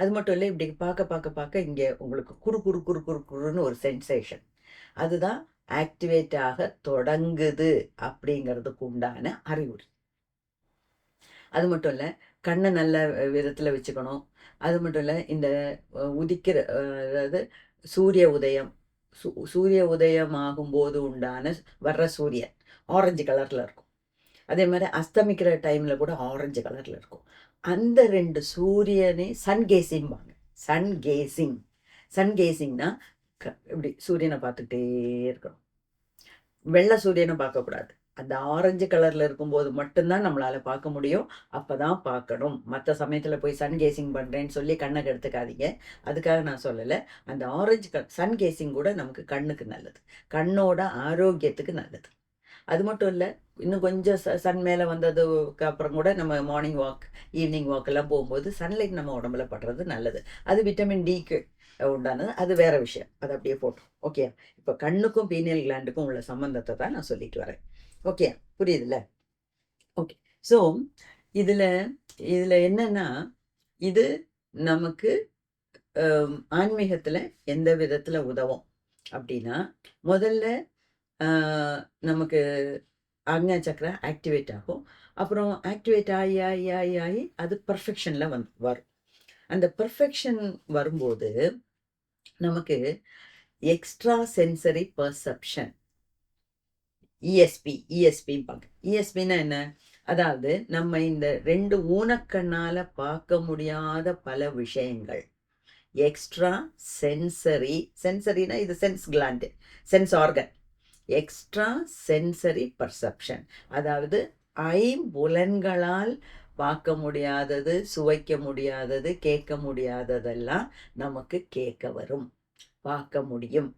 அது மட்டும் இல்லை, இப்படி பார்க்க இங்கே உங்களுக்கு குறுன்னு ஒரு சென்சேஷன், அதுதான் ஆக்டிவேட் ஆக தொடங்குது அப்படிங்கிறதுக்கு உண்டான அறிகுறி. அது மட்டும் இல்லை, கண்ணை நல்ல விதத்தில் வச்சுக்கணும். அது மட்டும் இல்லை, இந்த உதிக்கிற அதாவது சூரிய உதயம் ஆகும்போது உண்டான வர்ற சூரியன் ஆரஞ்சு கலரில் இருக்கும். அதே மாதிரி அஸ்தமிக்கிற டைமில் கூட ஆரஞ்சு கலரில் இருக்கும். அந்த 2 சூரியனை சன்கேசிங்பாங்க. சன்கேசிங்னா இப்படி சூரியனை பார்த்துக்கிட்டே இருக்கணும். வெள்ளை சூரியனை பார்க்கக்கூடாது. அந்த ஆரஞ்சு கலரில் இருக்கும்போது மட்டும்தான் நம்மளால் பார்க்க முடியும். அப்போ தான் பார்க்கணும். மற்ற சமயத்தில் போய் சன்கேசிங் பண்ணுறேன்னு சொல்லி கண்ணை கெடுத்துக்காதீங்க. அதுக்காக நான் சொல்லலை. அந்த ஆரஞ்சு சன்கேசிங் கூட நமக்கு கண்ணுக்கு நல்லது, கண்ணோட ஆரோக்கியத்துக்கு நல்லது. அது மட்டும் இல்லை, இன்னும் கொஞ்சம் சன் மேலே வந்ததுக்கு அப்புறம் கூட நம்ம மார்னிங் வாக், ஈவினிங் வாக்கெல்லாம் போகும்போது சன்லைட் நம்ம உடம்புல படுறது நல்லது. அது விட்டமின் டிக்கு உண்டானது, அது வேற விஷயம். அது அப்படியே போட்டோம். ஓகே, இப்போ கண்ணுக்கும் பீனியல் கிளாண்டுக்கும் உள்ள சம்பந்தத்தை தான் நான் சொல்லிட்டு வரேன். ஓகே, புரியுதுல்ல? ஓகே. ஸோ இதில் என்னன்னா, இது நமக்கு ஆன்மீகத்தில் எந்த விதத்தில் உதவும் அப்படின்னா, முதல்ல நமக்கு ஆக்ஞா சக்கரா ஆக்டிவேட் ஆகும். அப்புறம் ஆக்டிவேட் ஆகி அது பர்ஃபெக்ஷனில் வரும். அந்த பர்ஃபெக்ஷன் வரும்போது நமக்கு எக்ஸ்ட்ரா சென்சரி பர்செப்ஷன், இஎஸ்பிம்பாங்க. இஎஸ்பின்னா என்ன? அதாவது நம்ம இந்த 2 ஊனக்கண்ணால் பார்க்க முடியாத பல விஷயங்கள், எக்ஸ்ட்ரா சென்சரினா இது sense gland, sense organ, extra sensory perception, அதாவது ஐம்புலன்களால் பார்க்க முடியாதது, சுவைக்க முடியாதது, கேட்க முடியாததெல்லாம் நமக்கு கேட்க வரும், பார்க்க முடியும்.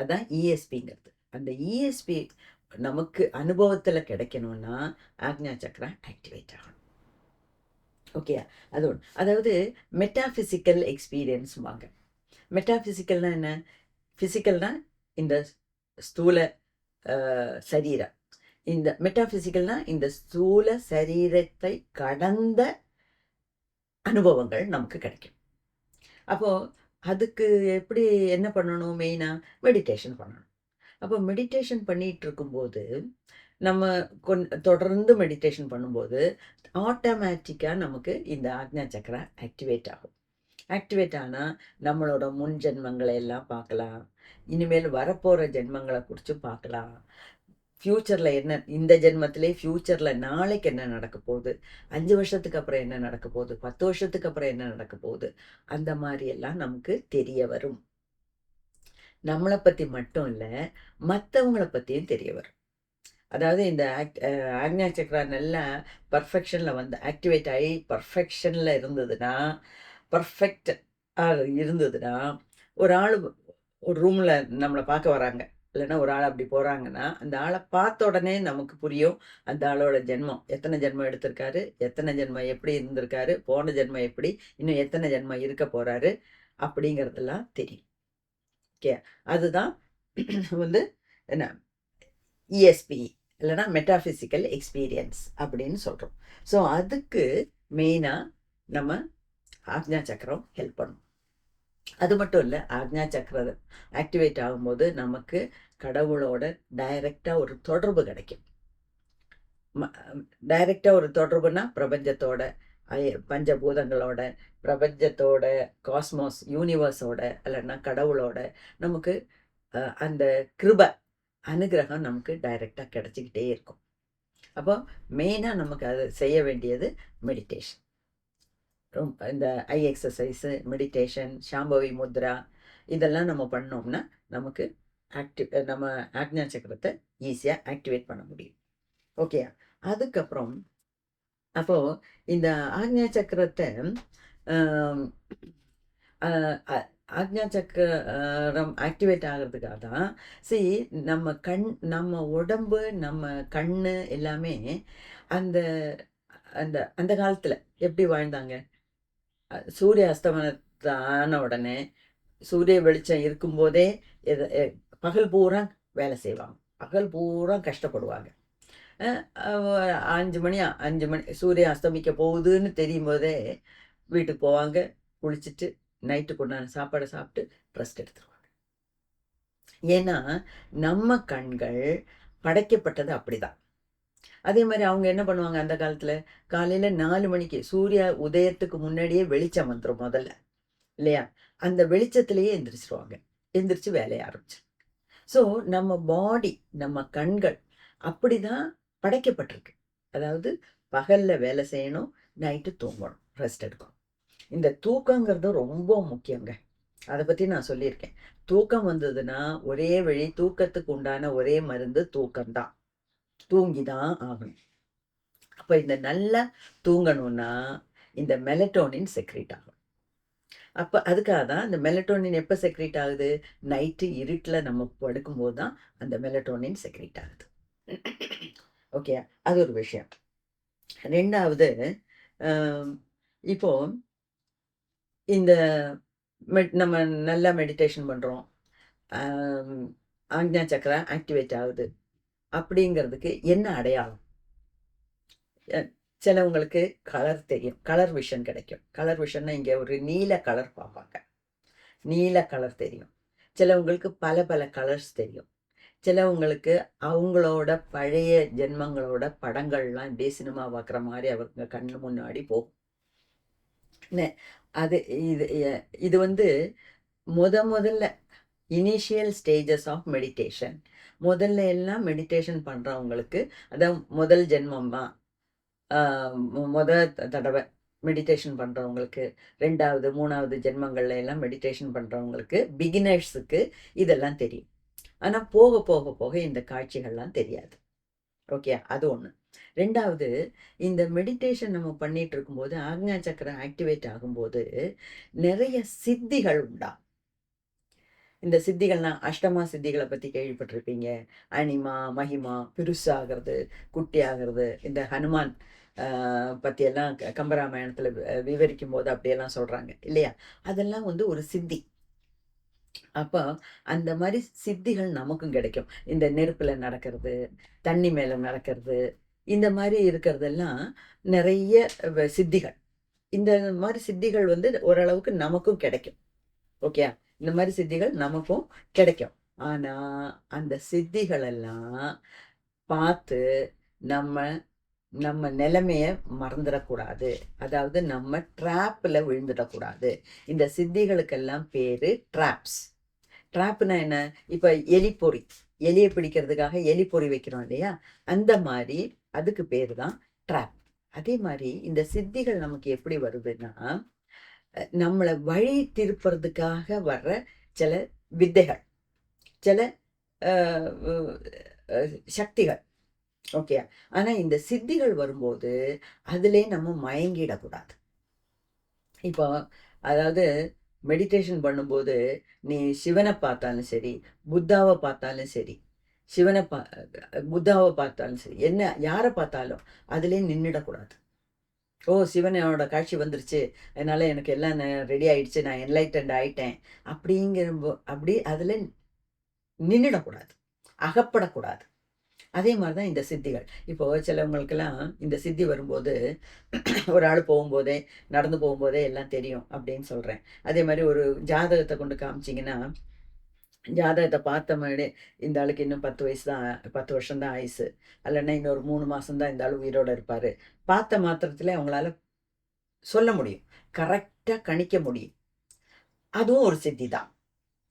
அதான் இஎஸ்பிங்கிறது. அந்த இஎஸ்பி நமக்கு அனுபவத்தில் கிடைக்கணும்னா ஆக்ஞா சக்கரா ஆக்டிவேட் ஆகணும். ஓகே, அது ஒன்று. அதாவது மெட்டாஃபிசிக்கல் எக்ஸ்பீரியன்ஸ் வாங்க. மெட்டாஃபிசிக்கல்னா என்ன? ஃபிசிக்கல்னா இந்த ஸ்தூல சரீரம். இந்த மெட்டாஃபிசிக்கல்னா இந்த ஸ்தூல சரீரத்தை கடந்த அனுபவங்கள் நமக்கு கிடைக்கும். அப்போது அதுக்கு எப்படி என்ன பண்ணணும்? மெயினாக மெடிடேஷன் பண்ணணும். அப்போ மெடிடேஷன் பண்ணிகிட்டு இருக்கும்போது நம்ம தொடர்ந்து மெடிடேஷன் பண்ணும்போது ஆட்டோமேட்டிக்காக நமக்கு இந்த ஆக்ஞா சக்கரா ஆக்டிவேட் ஆகும். ஆக்டிவேட் ஆனால் நம்மளோட முன் ஜென்மங்களை எல்லாம் பார்க்கலாம், இனிமேல் வரப்போகிற ஜென்மங்களை குறித்து பார்க்கலாம், ஃப்யூச்சரில் என்ன, இந்த ஜென்மத்திலே ஃப்யூச்சரில் நாளைக்கு என்ன நடக்க போகுது, 5 வருஷத்துக்கு அப்புறம் என்ன நடக்க போகுது, 10 வருஷத்துக்கு அப்புறம் என்ன நடக்க போகுது, அந்த மாதிரியெல்லாம் நமக்கு தெரிய வரும். நம்மளை பற்றி மட்டும் இல்லை, மற்றவங்களை பற்றியும் தெரிய வரும். அதாவது இந்த ஆக்ஞா சக்கரா நல்லா பர்ஃபெக்ஷனில் வந்து ஆக்டிவேட் ஆகி பர்ஃபெக்ஷனில் இருந்ததுன்னா, இருந்ததுன்னா ஒரு ஆள் ஒரு ரூமில் நம்மளை பார்க்க வராங்க, இல்லைன்னா ஒரு ஆள் அப்படி போகிறாங்கன்னா, அந்த ஆளை பார்த்த உடனே நமக்கு புரியும் அந்த ஆளோட ஜென்மம், எத்தனை ஜென்மம் எடுத்திருக்காரு, எத்தனை ஜென்மம் எப்படி இருந்திருக்காரு, போன ஜென்மம் எப்படி, இன்னும் எத்தனை ஜென்மம் இருக்க போகிறாரு அப்படிங்கிறதெல்லாம் தெரியும். ஓகே, அதுதான் வந்து என்ன இஎஸ்பி இல்லைன்னா மெட்டாஃபிசிக்கல் எக்ஸ்பீரியன்ஸ் அப்படின்னு சொல்கிறோம். ஸோ அதுக்கு மெயினாக நம்ம ஆக்ஞா சக்கரம் ஹெல்ப் பண்ணும். அது மட்டும் இல்லை, ஆக்ஞா சக்கரம் ஆக்டிவேட் ஆகும்போது நமக்கு கடவுளோட டைரெக்டாக ஒரு தொடர்பு கிடைக்கும். டைரெக்டாக ஒரு தொடர்புனா பிரபஞ்சத்தோட, பஞ்சபூதங்களோட, பிரபஞ்சத்தோட, காஸ்மோஸ் யூனிவர்ஸோட, இல்லைன்னா கடவுளோட நமக்கு அந்த கிருபை அனுகிரகம் நமக்கு டைரெக்டாக கிடச்சிக்கிட்டே இருக்கும். அப்போ மெயினாக நமக்கு அது செய்ய வேண்டியது மெடிடேஷன். இந்த ஐ எக்ஸசைஸு, மெடிடேஷன், சாம்பவி முத்ரா இதெல்லாம் நம்ம பண்ணோம்னா நமக்கு நம்ம ஆக்ஞா சக்கரத்தை ஈஸியாக ஆக்டிவேட் பண்ண முடியும். ஓகே, அதுக்கப்புறம் அப்போது இந்த ஆக்ஞா சக்கரத்தை ஆக்ஞா சக்கரம் ஆக்டிவேட் ஆகிறதுக்காக தான் நம்ம உடம்பு, நம்ம கண் எல்லாமே அந்த அந்த அந்த காலத்தில் எப்படி வாழ்ந்தாங்க? சூரிய அஸ்தமனத்தான உடனே சூரிய வெளிச்சம் இருக்கும்போதே பகல் பூரா வேலை செய்வாங்க, பகல் பூரா கஷ்டப்படுவாங்க. 5 மணி சூரிய அஸ்தமிக்க போகுதுன்னு தெரியும் போதே வீட்டுக்கு போவாங்க, குளிச்சுட்டு நைட்டுக்கு உண்டான சாப்பாடை சாப்பிட்டு ரெஸ்ட் எடுத்துருவாங்க. ஏன்னா நம்ம கண்கள் படைக்கப்பட்டது அப்படிதான். அதே மாதிரி அவங்க என்ன பண்ணுவாங்க அந்த காலத்தில்? காலையில் 4 மணிக்கு சூரிய உதயத்துக்கு முன்னாடியே வெளிச்சம் வந்துடும் முதல்ல, இல்லையா? அந்த வெளிச்சத்திலேயே எந்திரிச்சிருவாங்க, எந்திரிச்சு வேலையை ஆரம்பிச்சு. ஸோ நம்ம பாடி, நம்ம கண்கள் அப்படி தான் படைக்கப்பட்டிருக்கு. அதாவது பகலில் வேலை செய்யணும், நைட்டு தூங்கணும், ரெஸ்ட் எடுக்கணும். இந்த தூக்கங்கிறது ரொம்ப முக்கியங்க. அதை பற்றி நான் சொல்லியிருக்கேன். தூக்கம் வந்ததுன்னா ஒரே வழி, தூக்கத்துக்கு உண்டான ஒரே மருந்து தூக்கம்தான், தூங்கி தான் ஆகணும். அப்போ இந்த நல்லா தூங்கணும்னா இந்த மெலட்டோனின் செக்ரேட் ஆகும். அப்போ அதுக்காக தான் இந்த மெலட்டோனின் எப்போ செக்ரேட் ஆகுது? நைட்டு இருட்டில் நம்ம படுக்கும்போது தான் அந்த மெலட்டோனின் செக்ரேட் ஆகுது. ஓகே, அது ஒரு விஷயம். ரெண்டாவது, இப்போ இந்த நம்ம நல்லா மெடிடேஷன் பண்ணுறோம், ஆக்ஞா சக்கரா ஆக்டிவேட் ஆகுது அப்படிங்கிறதுக்கு என்ன அடையாளம்? சிலவங்களுக்கு கலர் தெரியும், கலர் விஷன் கிடைக்கும். கலர் விஷன்னா இங்கே ஒரு நீல கலர் பார்ப்பாங்க, நீல கலர் தெரியும். சிலவங்களுக்கு பல பல கலர்ஸ் தெரியும். சிலவங்களுக்கு அவங்களோட பழைய ஜென்மங்களோட படங்கள்லாம் இப்படியே சினிமா பார்க்குற மாதிரி அவங்க கண்ணு முன்னாடி போகும். அது இது வந்து முதல்ல இனிஷியல் ஸ்டேஜஸ் ஆஃப் மெடிடேஷன். முதல்ல எல்லாம் மெடிடேஷன் பண்ணுறவங்களுக்கு, அதான் முதல் ஜென்மம் தான், தடவை மெடிடேஷன் பண்ணுறவங்களுக்கு, 2வது 3வது ஜென்மங்கள்ல எல்லாம் மெடிடேஷன் பண்ணுறவங்களுக்கு, பிகினர்ஸுக்கு இதெல்லாம் தெரியும். ஆனால் போக போக போக இந்த காட்சிகள்லாம் தெரியாது. ஓகே, அது ஒன்று. ரெண்டாவது, இந்த மெடிடேஷன் நம்ம பண்ணிட்டு இருக்கும்போது ஆக்ஞா சக்கரம் ஆக்டிவேட் ஆகும்போது நிறைய சித்திகள் உண்டா. இந்த சித்திகள்னா அஷ்டமா சித்திகளை பற்றி கேள்விப்பட்டிருப்பீங்க. அனிமா, மகிமா, பெருசாகிறது, குட்டி ஆகிறது. இந்த ஹனுமான் பற்றியெல்லாம் கம்பராமாயணத்தில் விவரிக்கும் போது அப்படியெல்லாம் சொல்கிறாங்க இல்லையா. அதெல்லாம் வந்து ஒரு சித்தி. அப்போ அந்த மாதிரி சித்திகள் நமக்கும் கிடைக்கும். இந்த நெருப்பில் நடக்கிறது, தண்ணி மேலே நடக்கிறது, இந்த மாதிரி இருக்கிறதெல்லாம் நிறைய சித்திகள். இந்த மாதிரி சித்திகள் வந்து ஓரளவுக்கு நமக்கும் கிடைக்கும். ஓகே, இந்த மாதிரி சித்திகள் நமக்கும் கிடைக்கும். ஆனா அந்த சித்திகள் எல்லாம் பார்த்து நம்ம நம்ம நிலைமைய மறந்துடக்கூடாது. அதாவது நம்ம ட்ராப்ல விழுந்துடக்கூடாது. இந்த சித்திகளுக்கெல்லாம் பேரு ட்ராப்ஸ். ட்ராப்னா என்ன? இப்ப எலிப்பொறி, எலியை பிடிக்கிறதுக்காக எலிப்பொறி வைக்கிறோம் இல்லையா, அந்த மாதிரி அதுக்கு பேரு தான் ட்ராப். அதே மாதிரி இந்த சித்திகள் நமக்கு எப்படி வருதுன்னா, நம்மளை வழி திருப்புறதுக்காக வர்ற சில வித்தைகள், சில சக்திகள். ஓகே, ஆனா இந்த சித்திகள் வரும்போது அதிலே நம்ம மயங்கிடக்கூடாது. இப்போ அதாவது மெடிடேஷன் பண்ணும்போது நீ சிவனை பார்த்தாலும் சரி, புத்தாவை பார்த்தாலும் சரி, புத்தாவை பார்த்தாலும் சரி, என்ன யாரை பார்த்தாலும் அதிலே நின்றுடக்கூடாது. ஓ, சிவனோட காட்சி வந்துருச்சு, அதனால எனக்கு எல்லாம் ரெடி ஆயிடுச்சு, நான் என்லைட்டன்ட் ஆயிட்டேன் அப்படி அதில் நின்றுடக்கூடாது, அகப்படக்கூடாது. அதே மாதிரி தான் இந்த சித்திகள். இப்போ சிலவங்களுக்கெல்லாம் இந்த சித்தி வரும்போது ஒரு ஆள் போகும்போதே, நடந்து போகும்போதே எல்லாம் தெரியும் அப்படின்னு சொல்கிறேன். அதே மாதிரி ஒரு ஜாதகத்தை கொண்டு காமிச்சிங்கன்னா, ஜாதகத்தை பார்த்த மாதிரி இந்த ஆளுக்கு இன்னும் 10 வயசு தான், 10 வருஷம் தான் ஆயுசு, இல்லைன்னா இன்னொரு 3 மாதம் தான் இந்த ஆள் உயிரோடு இருப்பார். பார்த்த மாத்திரத்தில் அவங்களால சொல்ல முடியும், கரெக்டாக கணிக்க முடியும். அதுவும் ஒரு சித்தி தான்.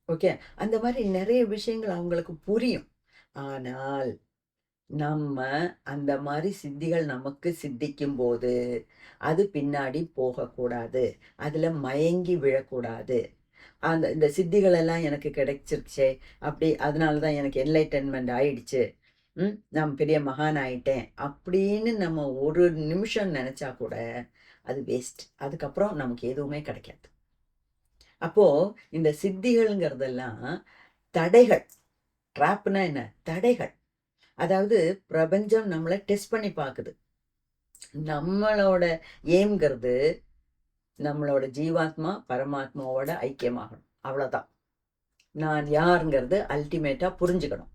ஓகே, அந்த மாதிரி நிறைய விஷயங்கள் அவங்களுக்கு புரியும். ஆனால் நம்ம அந்த மாதிரி சித்திகள் நமக்கு சித்திக்கும் போது அது பின்னாடி போகக்கூடாது, அதில் மயங்கி விழக்கூடாது. இந்த சித்திகள் எல்லாம் எனக்கு கிடைச்சிருச்சே அப்படி, அதனால தான் எனக்கு என்லைட்டன்மெண்ட் ஆயிடுச்சு, நான் பெரிய மகான் ஆயிட்டேன் அப்படின்னு நம்ம ஒரு நிமிஷம் நினச்சா கூட அது வேஸ்ட். அதுக்கப்புறம் நமக்கு எதுவுமே கிடைக்காது. அப்போது இந்த சித்திகள்ங்கிறதெல்லாம் தடைகள். ட்ராப்னா என்ன? தடைகள். அதாவது பிரபஞ்சம் நம்மளை டெஸ்ட் பண்ணி பார்க்குது. நம்மளோட ஏம்ங்கிறது நம்மளோட ஜீவாத்மா பரமாத்மாவோட ஐக்கியமாகணும், அவ்வளோதான். நான் யாருங்கிறது அல்டிமேட்டாக புரிஞ்சுக்கணும்.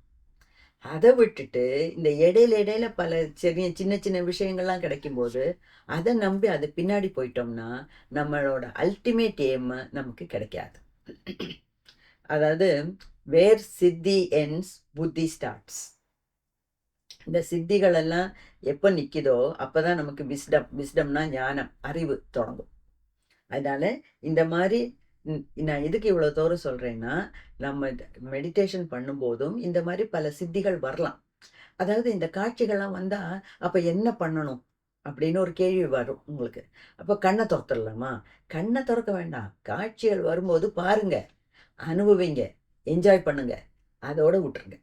அதை விட்டுட்டு இந்த இடையில பல சின்ன சின்ன விஷயங்கள்லாம் கிடைக்கும்போது அதை நம்பி அது பின்னாடி போயிட்டோம்னா நம்மளோட அல்டிமேட் எய்ம் நமக்கு கிடைக்காது. அதாவது வேர் சித்தி எண்ட்ஸ் புத்தி ஸ்டார்ட்ஸ். இந்த சித்திகள் எல்லாம் எப்போ நிற்கிதோ அப்போ தான் நமக்கு விஸ்டம்னா ஞானம், அறிவு தொடங்கும். அதனால இந்த மாதிரி நான் எதுக்கு இவ்வளோ தூரம் சொல்கிறேன்னா, நம்ம மெடிடேஷன் பண்ணும்போதும் இந்த மாதிரி பல சித்திகள் வரலாம். அதாவது இந்த காட்சிகள்லாம் வந்தால் அப்போ என்ன பண்ணணும் அப்படின்னு ஒரு கேள்வி வரும் உங்களுக்கு. அப்போ கண்ணை திறத்துடலாமா? கண்ணை திறக்க வேண்டாம், காட்சிகள் வரும்போது பாருங்க, அனுபவிங்க, என்ஜாய் பண்ணுங்க, அதோட விட்டுருங்க.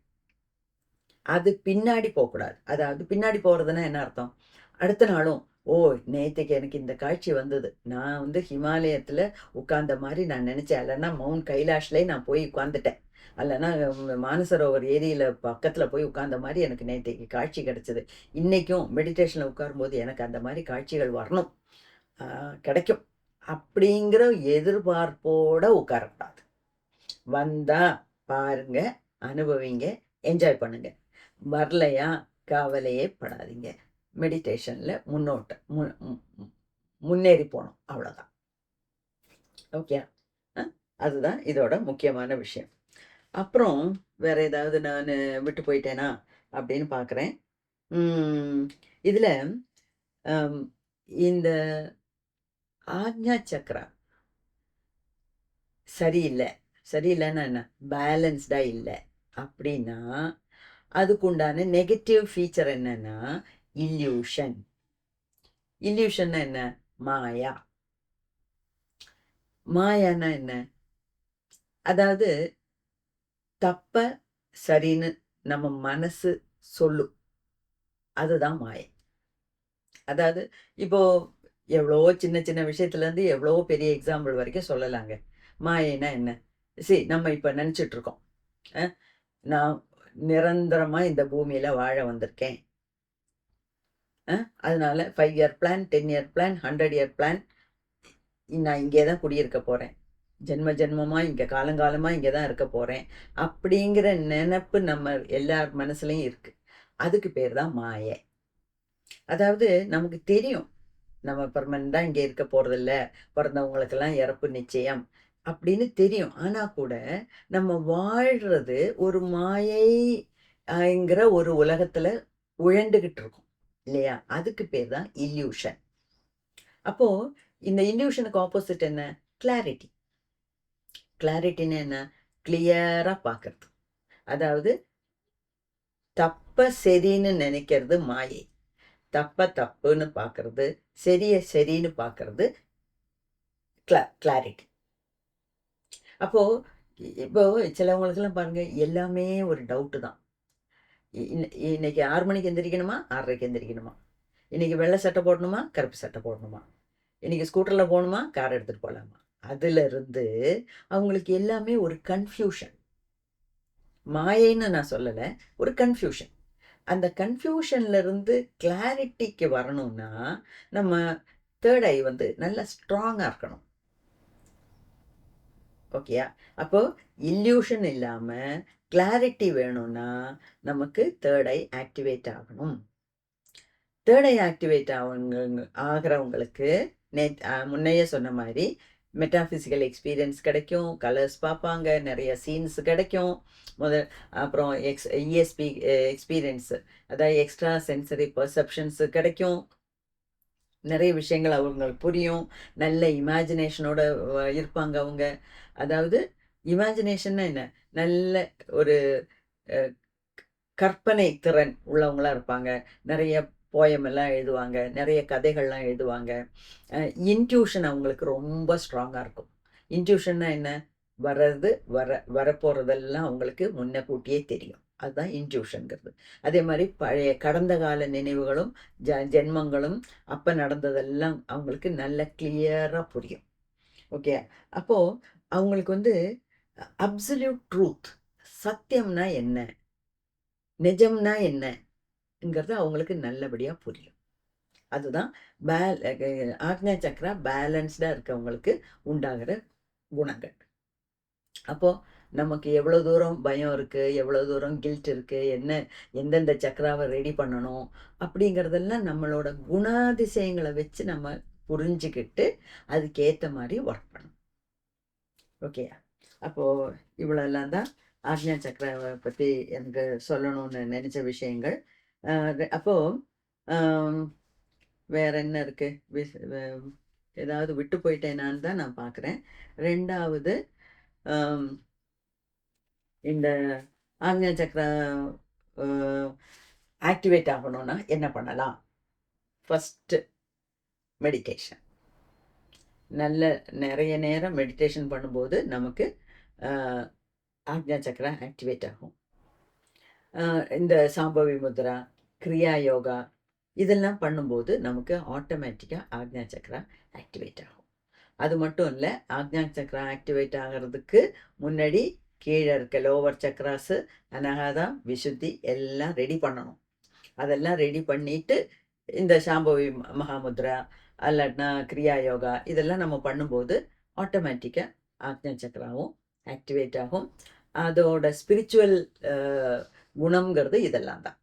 அது பின்னாடி போகக்கூடாது. அதாவது பின்னாடி போகிறதுனா என்ன அர்த்தம்? அடுத்த நாளும் ஓ, நேற்றுக்கு எனக்கு இந்த காட்சி வந்தது, நான் வந்து ஹிமாலயத்தில் உட்கார்ந்த மாதிரி நான் நினச்சேன், இல்லைன்னா மவுண்ட் கைலாஷ்லேயே நான் போய் உட்காந்துட்டேன், இல்லைன்னா மானசரோவர் ஏரியில் பக்கத்தில் போய் உட்கார்ந்த மாதிரி எனக்கு நேற்றுக்கு காட்சி கிடச்சிது, இன்றைக்கும் மெடிடேஷனில் உட்காரும்போது எனக்கு அந்த மாதிரி காட்சிகள் வரணும், கிடைக்கும் அப்படிங்கிற எதிர்பார்ப்போடு உட்காரக்கூடாது. வந்தால் பாருங்க, அனுபவிங்க, என்ஜாய் பண்ணுங்க. வரலையா கவலையே படாதீங்க. மெடிடேஷனில் முன்னேறி போகணும், அவ்வளோதான். ஓகே, அதுதான் இதோட முக்கியமான விஷயம். அப்புறம் வேற ஏதாவது நான் விட்டு போயிட்டேனா அப்படின்னு பார்க்குறேன். இதில் இந்த ஆக்ஞா சக்ரா சரியில்லைன்னா என்ன? பேலன்ஸ்டாக இல்லை அப்படின்னா அதுக்குண்டான நெகட்டிவ் ஃபீச்சர் என்னன்னா இல்யூஷன். இல்யூஷன்னா என்ன? மாயா. மாயான்னா என்ன? அதாவது தப்ப சரின்னு நம்ம மனசு சொல்லும், அதுதான் மாயை. அதாவது இப்போ எவ்வளவோ சின்ன சின்ன விஷயத்துலேருந்து எவ்வளவோ பெரிய எக்ஸாம்பிள் வரைக்கும் சொல்லலாங்க. மாயைன்னா என்ன? நம்ம இப்போ நினச்சிட்டு இருக்கோம். நான் நிரந்தரமா இந்த பூமியில வாழ வந்திருக்கேன். அதனால 5 year plan, 10 year plan, 100 year plan. நான் இங்கே தான் குடியிருக்க போறேன். ஜென்ம ஜென்மமா இங்க காலங்காலமா இங்க தான் இருக்க போறேன். அப்படிங்கிற நெனப்பு நம்ம எல்லார் மனசுலயும் இருக்கு. அதுக்கு பேர் தான் மாயை. அதாவது நமக்கு தெரியும். நம்ம பெர்மனன்ட்டா இங்க இருக்க போறதில்ல. பொறந்தவங்களுக்கெல்லாம் இறப்பு நிச்சயம். அப்படின்னு தெரியும். ஆனா கூட நம்ம வாழ்றது ஒரு மாயை ங்கிற ஒரு உலகத்துல உழண்டுகிட்டு இருக்கோம். இல்லையா? அதுக்கு பேர் தான் இல்யூஷன். அப்போ இந்த இல்யூஷனுக்கு ஆப்போசிட் என்ன? கிளாரிட்டி. கிளாரிட்டின்னு என்ன? கிளியரா பார்க்கறது. அதாவது தப்ப சரின்னு நினைக்கிறது மாயை. தப்ப தப்புன்னு பார்க்கறது, சரிய சரின்னு பார்க்கறது கிளாரிட்டி. அப்போ இப்போ சிலவங்களுக்கெல்லாம் பாருங்க, எல்லாமே ஒரு டவுட்டு தான். இன்னைக்கு 6 மணிக்கு எந்திரிக்கணுமா? 6:30க்கு எந்திரிக்கணுமா? இன்னைக்கு வெள்ளை சட்டை போடணுமா? கருப்பு சட்டை போடணுமா? இன்னைக்கு ஸ்கூட்டர்ல போகணுமா? கார் எடுத்துட்டு போகலாமா? அதுல இருந்து அவங்களுக்கு எல்லாமே ஒரு கன்ஃபியூஷன். மாயைன்னு நான் சொல்லல, ஒரு கன்ஃபியூஷன். அந்த கன்ஃபியூஷன்ல இருந்து கிளாரிட்டிக்கு வரணும்னா நம்ம தேர்ட் ஐ வந்து நல்லா ஸ்ட்ராங்கா இருக்கணும். ஓகேயா? அப்போ இல்யூஷன் இல்லாம கிளாரிட்டி வேணும்னா நமக்கு தேர்ட் ஐ ஆக்டிவேட் ஆகணும். தேர்ட் ஐ ஆக்டிவேட் ஆகிறவங்களுக்கு முன்னையே சொன்ன மாதிரி மெட்டாஃபிசிக்கல் எக்ஸ்பீரியன்ஸ் கிடைக்கும், கலர்ஸ் பார்ப்பாங்க, நிறைய சீன்ஸ் கிடைக்கும். அப்புறம் இஎஸ்பி எக்ஸ்பீரியன்ஸ், அதாவது எக்ஸ்ட்ரா சென்சரி பர்செப்ஷன்ஸ் கிடைக்கும். நிறைய விஷயங்கள் அவங்களுக்கு புரியும். நல்ல இமேஜினேஷனோட இருப்பாங்க அவங்க. அதாவது இமேஜினேஷன்னா என்ன? நல்ல ஒரு கற்பனை திறன் உள்ளவங்களா இருப்பாங்க. நிறைய போயம் எல்லாம் எழுதுவாங்க, நிறைய கதைகள்லாம் எழுதுவாங்க. இன்ட்யூஷன் அவங்களுக்கு ரொம்ப ஸ்ட்ராங்காக இருக்கும். இன்ட்யூஷன்னா என்ன? வரப்போகிறதெல்லாம் அவங்களுக்கு முன்ன கூட்டியே தெரியும். அதுதான் இன்ட்யூஷனுங்கிறது. அதே மாதிரி பழைய கடந்த கால நினைவுகளும் ஜென்மங்களும் அப்போ நடந்ததெல்லாம் அவங்களுக்கு நல்ல கிளியராக புரியும். ஓகே. அப்போது அவங்களுக்கு வந்து அப்சல்யூட் ட்ரூத், சத்தியம்னா என்ன, நிஜம்னா என்னங்கிறது அவங்களுக்கு நல்லபடியாக புரியும். அதுதான் ஆக்ஞா சக்ரா பேலன்ஸ்டாக இருக்கவங்களுக்கு உண்டாகிற குணங்கள். அப்போது நமக்கு எவ்வளோ தூரம் பயம் இருக்குது, எவ்வளோ தூரம் கில்ட் இருக்குது, எந்தெந்த சக்ராவை ரெடி பண்ணணும் அப்படிங்கிறதெல்லாம் நம்மளோட குணாதிசயங்களை வச்சு நம்ம புரிஞ்சுக்கிட்டு அதுக்கேற்ற மாதிரி ஒர்க் பண்ணணும். ஓகேயா? அப்போது இவ்வளோலாம் தான் ஆக்ஞா சக்ராவை பற்றி எனக்கு சொல்லணும்னு நினச்ச விஷயங்கள். அப்போது வேற என்ன இருக்குது? ஏதாவது விட்டு போயிட்டேனான்னு தான் நான் பார்க்குறேன். 2வது இந்த ஆக்ஞா சக்ரா ஆக்டிவேட் ஆகணும்னா என்ன பண்ணலாம்? First meditation. நிறைய நேரம் மெடிடேஷன் பண்ணும்போது நமக்கு ஆக்ஞா சக்ரா ஆக்டிவேட் ஆகும். இந்த சாம்பவி முத்ரா, கிரியா யோகா இதெல்லாம் பண்ணும்போது நமக்கு ஆட்டோமேட்டிக்காக ஆக்ஞா சக்ரா ஆக்டிவேட் ஆகும். அது மட்டும் இல்லை, ஆக்ஞா சக்ரா ஆக்டிவேட் ஆகிறதுக்கு முன்னாடி கீழே இருக்க லோவர் சக்ராஸு, அனகாதா, விசுத்தி எல்லாம் ரெடி பண்ணணும். அதெல்லாம் ரெடி பண்ணிட்டு இந்த சாம்பவி மகாமுத்ரா அல்லட்னா கிரியா யோகா இதெல்லாம் நம்ம பண்ணும்போது ஆட்டோமேட்டிக்காக ஆக்ஞா சக்ராவும் ஆக்டிவேட் ஆகும். அதோட ஸ்பிரிச்சுவல் குணம்ங்கிறது இதெல்லாம் தான்.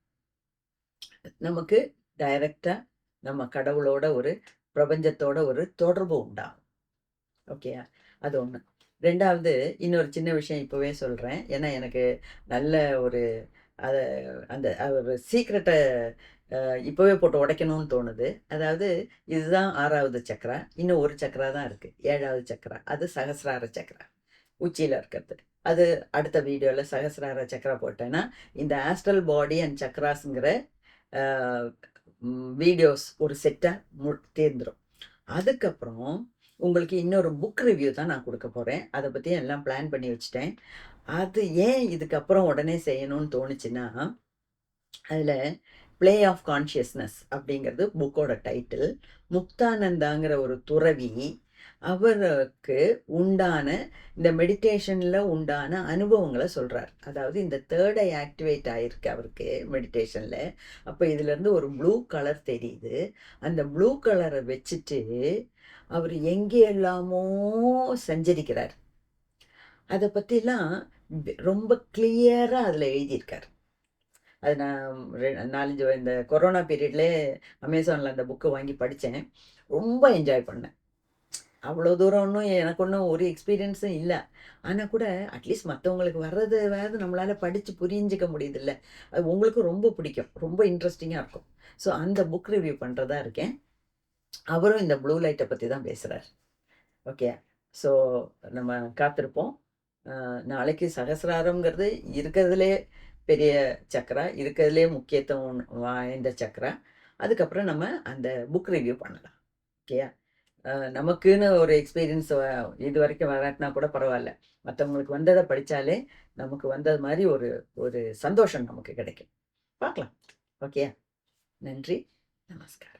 நமக்கு டைரக்டாக நம்ம கடவுளோட ஒரு பிரபஞ்சத்தோட ஒரு தொடர்பு உண்டாகும். ஓகேயா? அது ஒன்று. 2வது இன்னொரு சின்ன விஷயம் இப்போவே சொல்கிறேன். ஏன்னா எனக்கு நல்ல ஒரு அதை அந்த ஒரு சீக்ரெட்டை இப்போவே போட்டு உடைக்கணும்னு தோணுது. அதாவது இதுதான் 6வது சக்ரா, இன்னும் ஒரு சக்ரா தான் இருக்குது, 7வது சக்ரா. அது சகசிரார சக்ரா, உச்சியில் இருக்கிறது. அது அடுத்த வீடியோவில் சகசிரார சக்ரா போட்டேன்னா இந்த ஆஸ்ட்ரல் பாடி அண்ட் சக்ராஸுங்கிற வீடியோஸ் ஒரு செட்டாக தேர்ந்துடும். அதுக்கப்புறம் உங்களுக்கு இன்னொரு புக் ரிவ்யூ தான் நான் கொடுக்க போகிறேன். அதை பற்றி எல்லாம் பிளான் பண்ணி வச்சுட்டேன். அது ஏன் இதுக்கப்புறம் உடனே செய்யணும்னு தோணுச்சுன்னா, அதில் பிளே ஆஃப் கான்ஷியஸ்னஸ் அப்படிங்கிறது புக்கோட டைட்டில். முக்தானந்தாங்கிற ஒரு துறவி அவருக்கு உண்டான இந்த மெடிடேஷனில் உண்டான அனுபவங்களை சொல்கிறார். அதாவது இந்த தேர்ட் ஐ ஆக்டிவேட் ஆகிருக்கு அவருக்கு மெடிடேஷனில். அப்போ இதுலேருந்து ஒரு ப்ளூ கலர் தெரியுது. அந்த ப்ளூ கலரை வச்சுட்டு அவர் எங்கே எல்லாமோ சஞ்சரிக்கிறார். அதை பற்றிலாம் ரொம்ப கிளியராக அதில் எழுதியிருக்கார். அது நான் 4-5 இந்த கொரோனா பீரியட்லேயே அமேசானில் அந்த புக்கை வாங்கி படித்தேன். ரொம்ப என்ஜாய் பண்ணேன். அவ்வளோ தூரம் ஒன்றும் எனக்கு ஒன்றும் ஒரு எக்ஸ்பீரியன்ஸும் இல்லை. ஆனால் கூட அட்லீஸ்ட் மற்றவங்களுக்கு வர்றதையாவது நம்மளால் படித்து புரிஞ்சிக்க முடியுதில்ல. அது உங்களுக்கும் ரொம்ப பிடிக்கும், ரொம்ப இன்ட்ரெஸ்டிங்காக இருக்கும். ஸோ அந்த புக் ரிவ்யூ பண்ணுறதா இருக்கேன். அவரும் இந்த ப்ளூ லைட்டை பற்றி தான் பேசுகிறார். ஓகே, ஸோ நம்ம காத்திருப்போம். நாளைக்கு சகசிராரங்கிறது இருக்கிறதுலே பெரிய சக்கரா, இருக்கிறதுலே முக்கியத்துவம் வாய்ந்த சக்கரா. அதுக்கப்புறம் நம்ம அந்த புக் ரிவ்யூ பண்ணலாம். ஓகேயா? நமக்குன்னு ஒரு எக்ஸ்பீரியன்ஸ் இது வரைக்கும் வராட்டினா கூட பரவாயில்ல. மற்றவங்களுக்கு வந்ததை படித்தாலே நமக்கு வந்தது மாதிரி ஒரு ஒரு சந்தோஷம் நமக்கு கிடைக்கும். பார்க்கலாம். ஓகேயா? நன்றி. நமஸ்காரம்.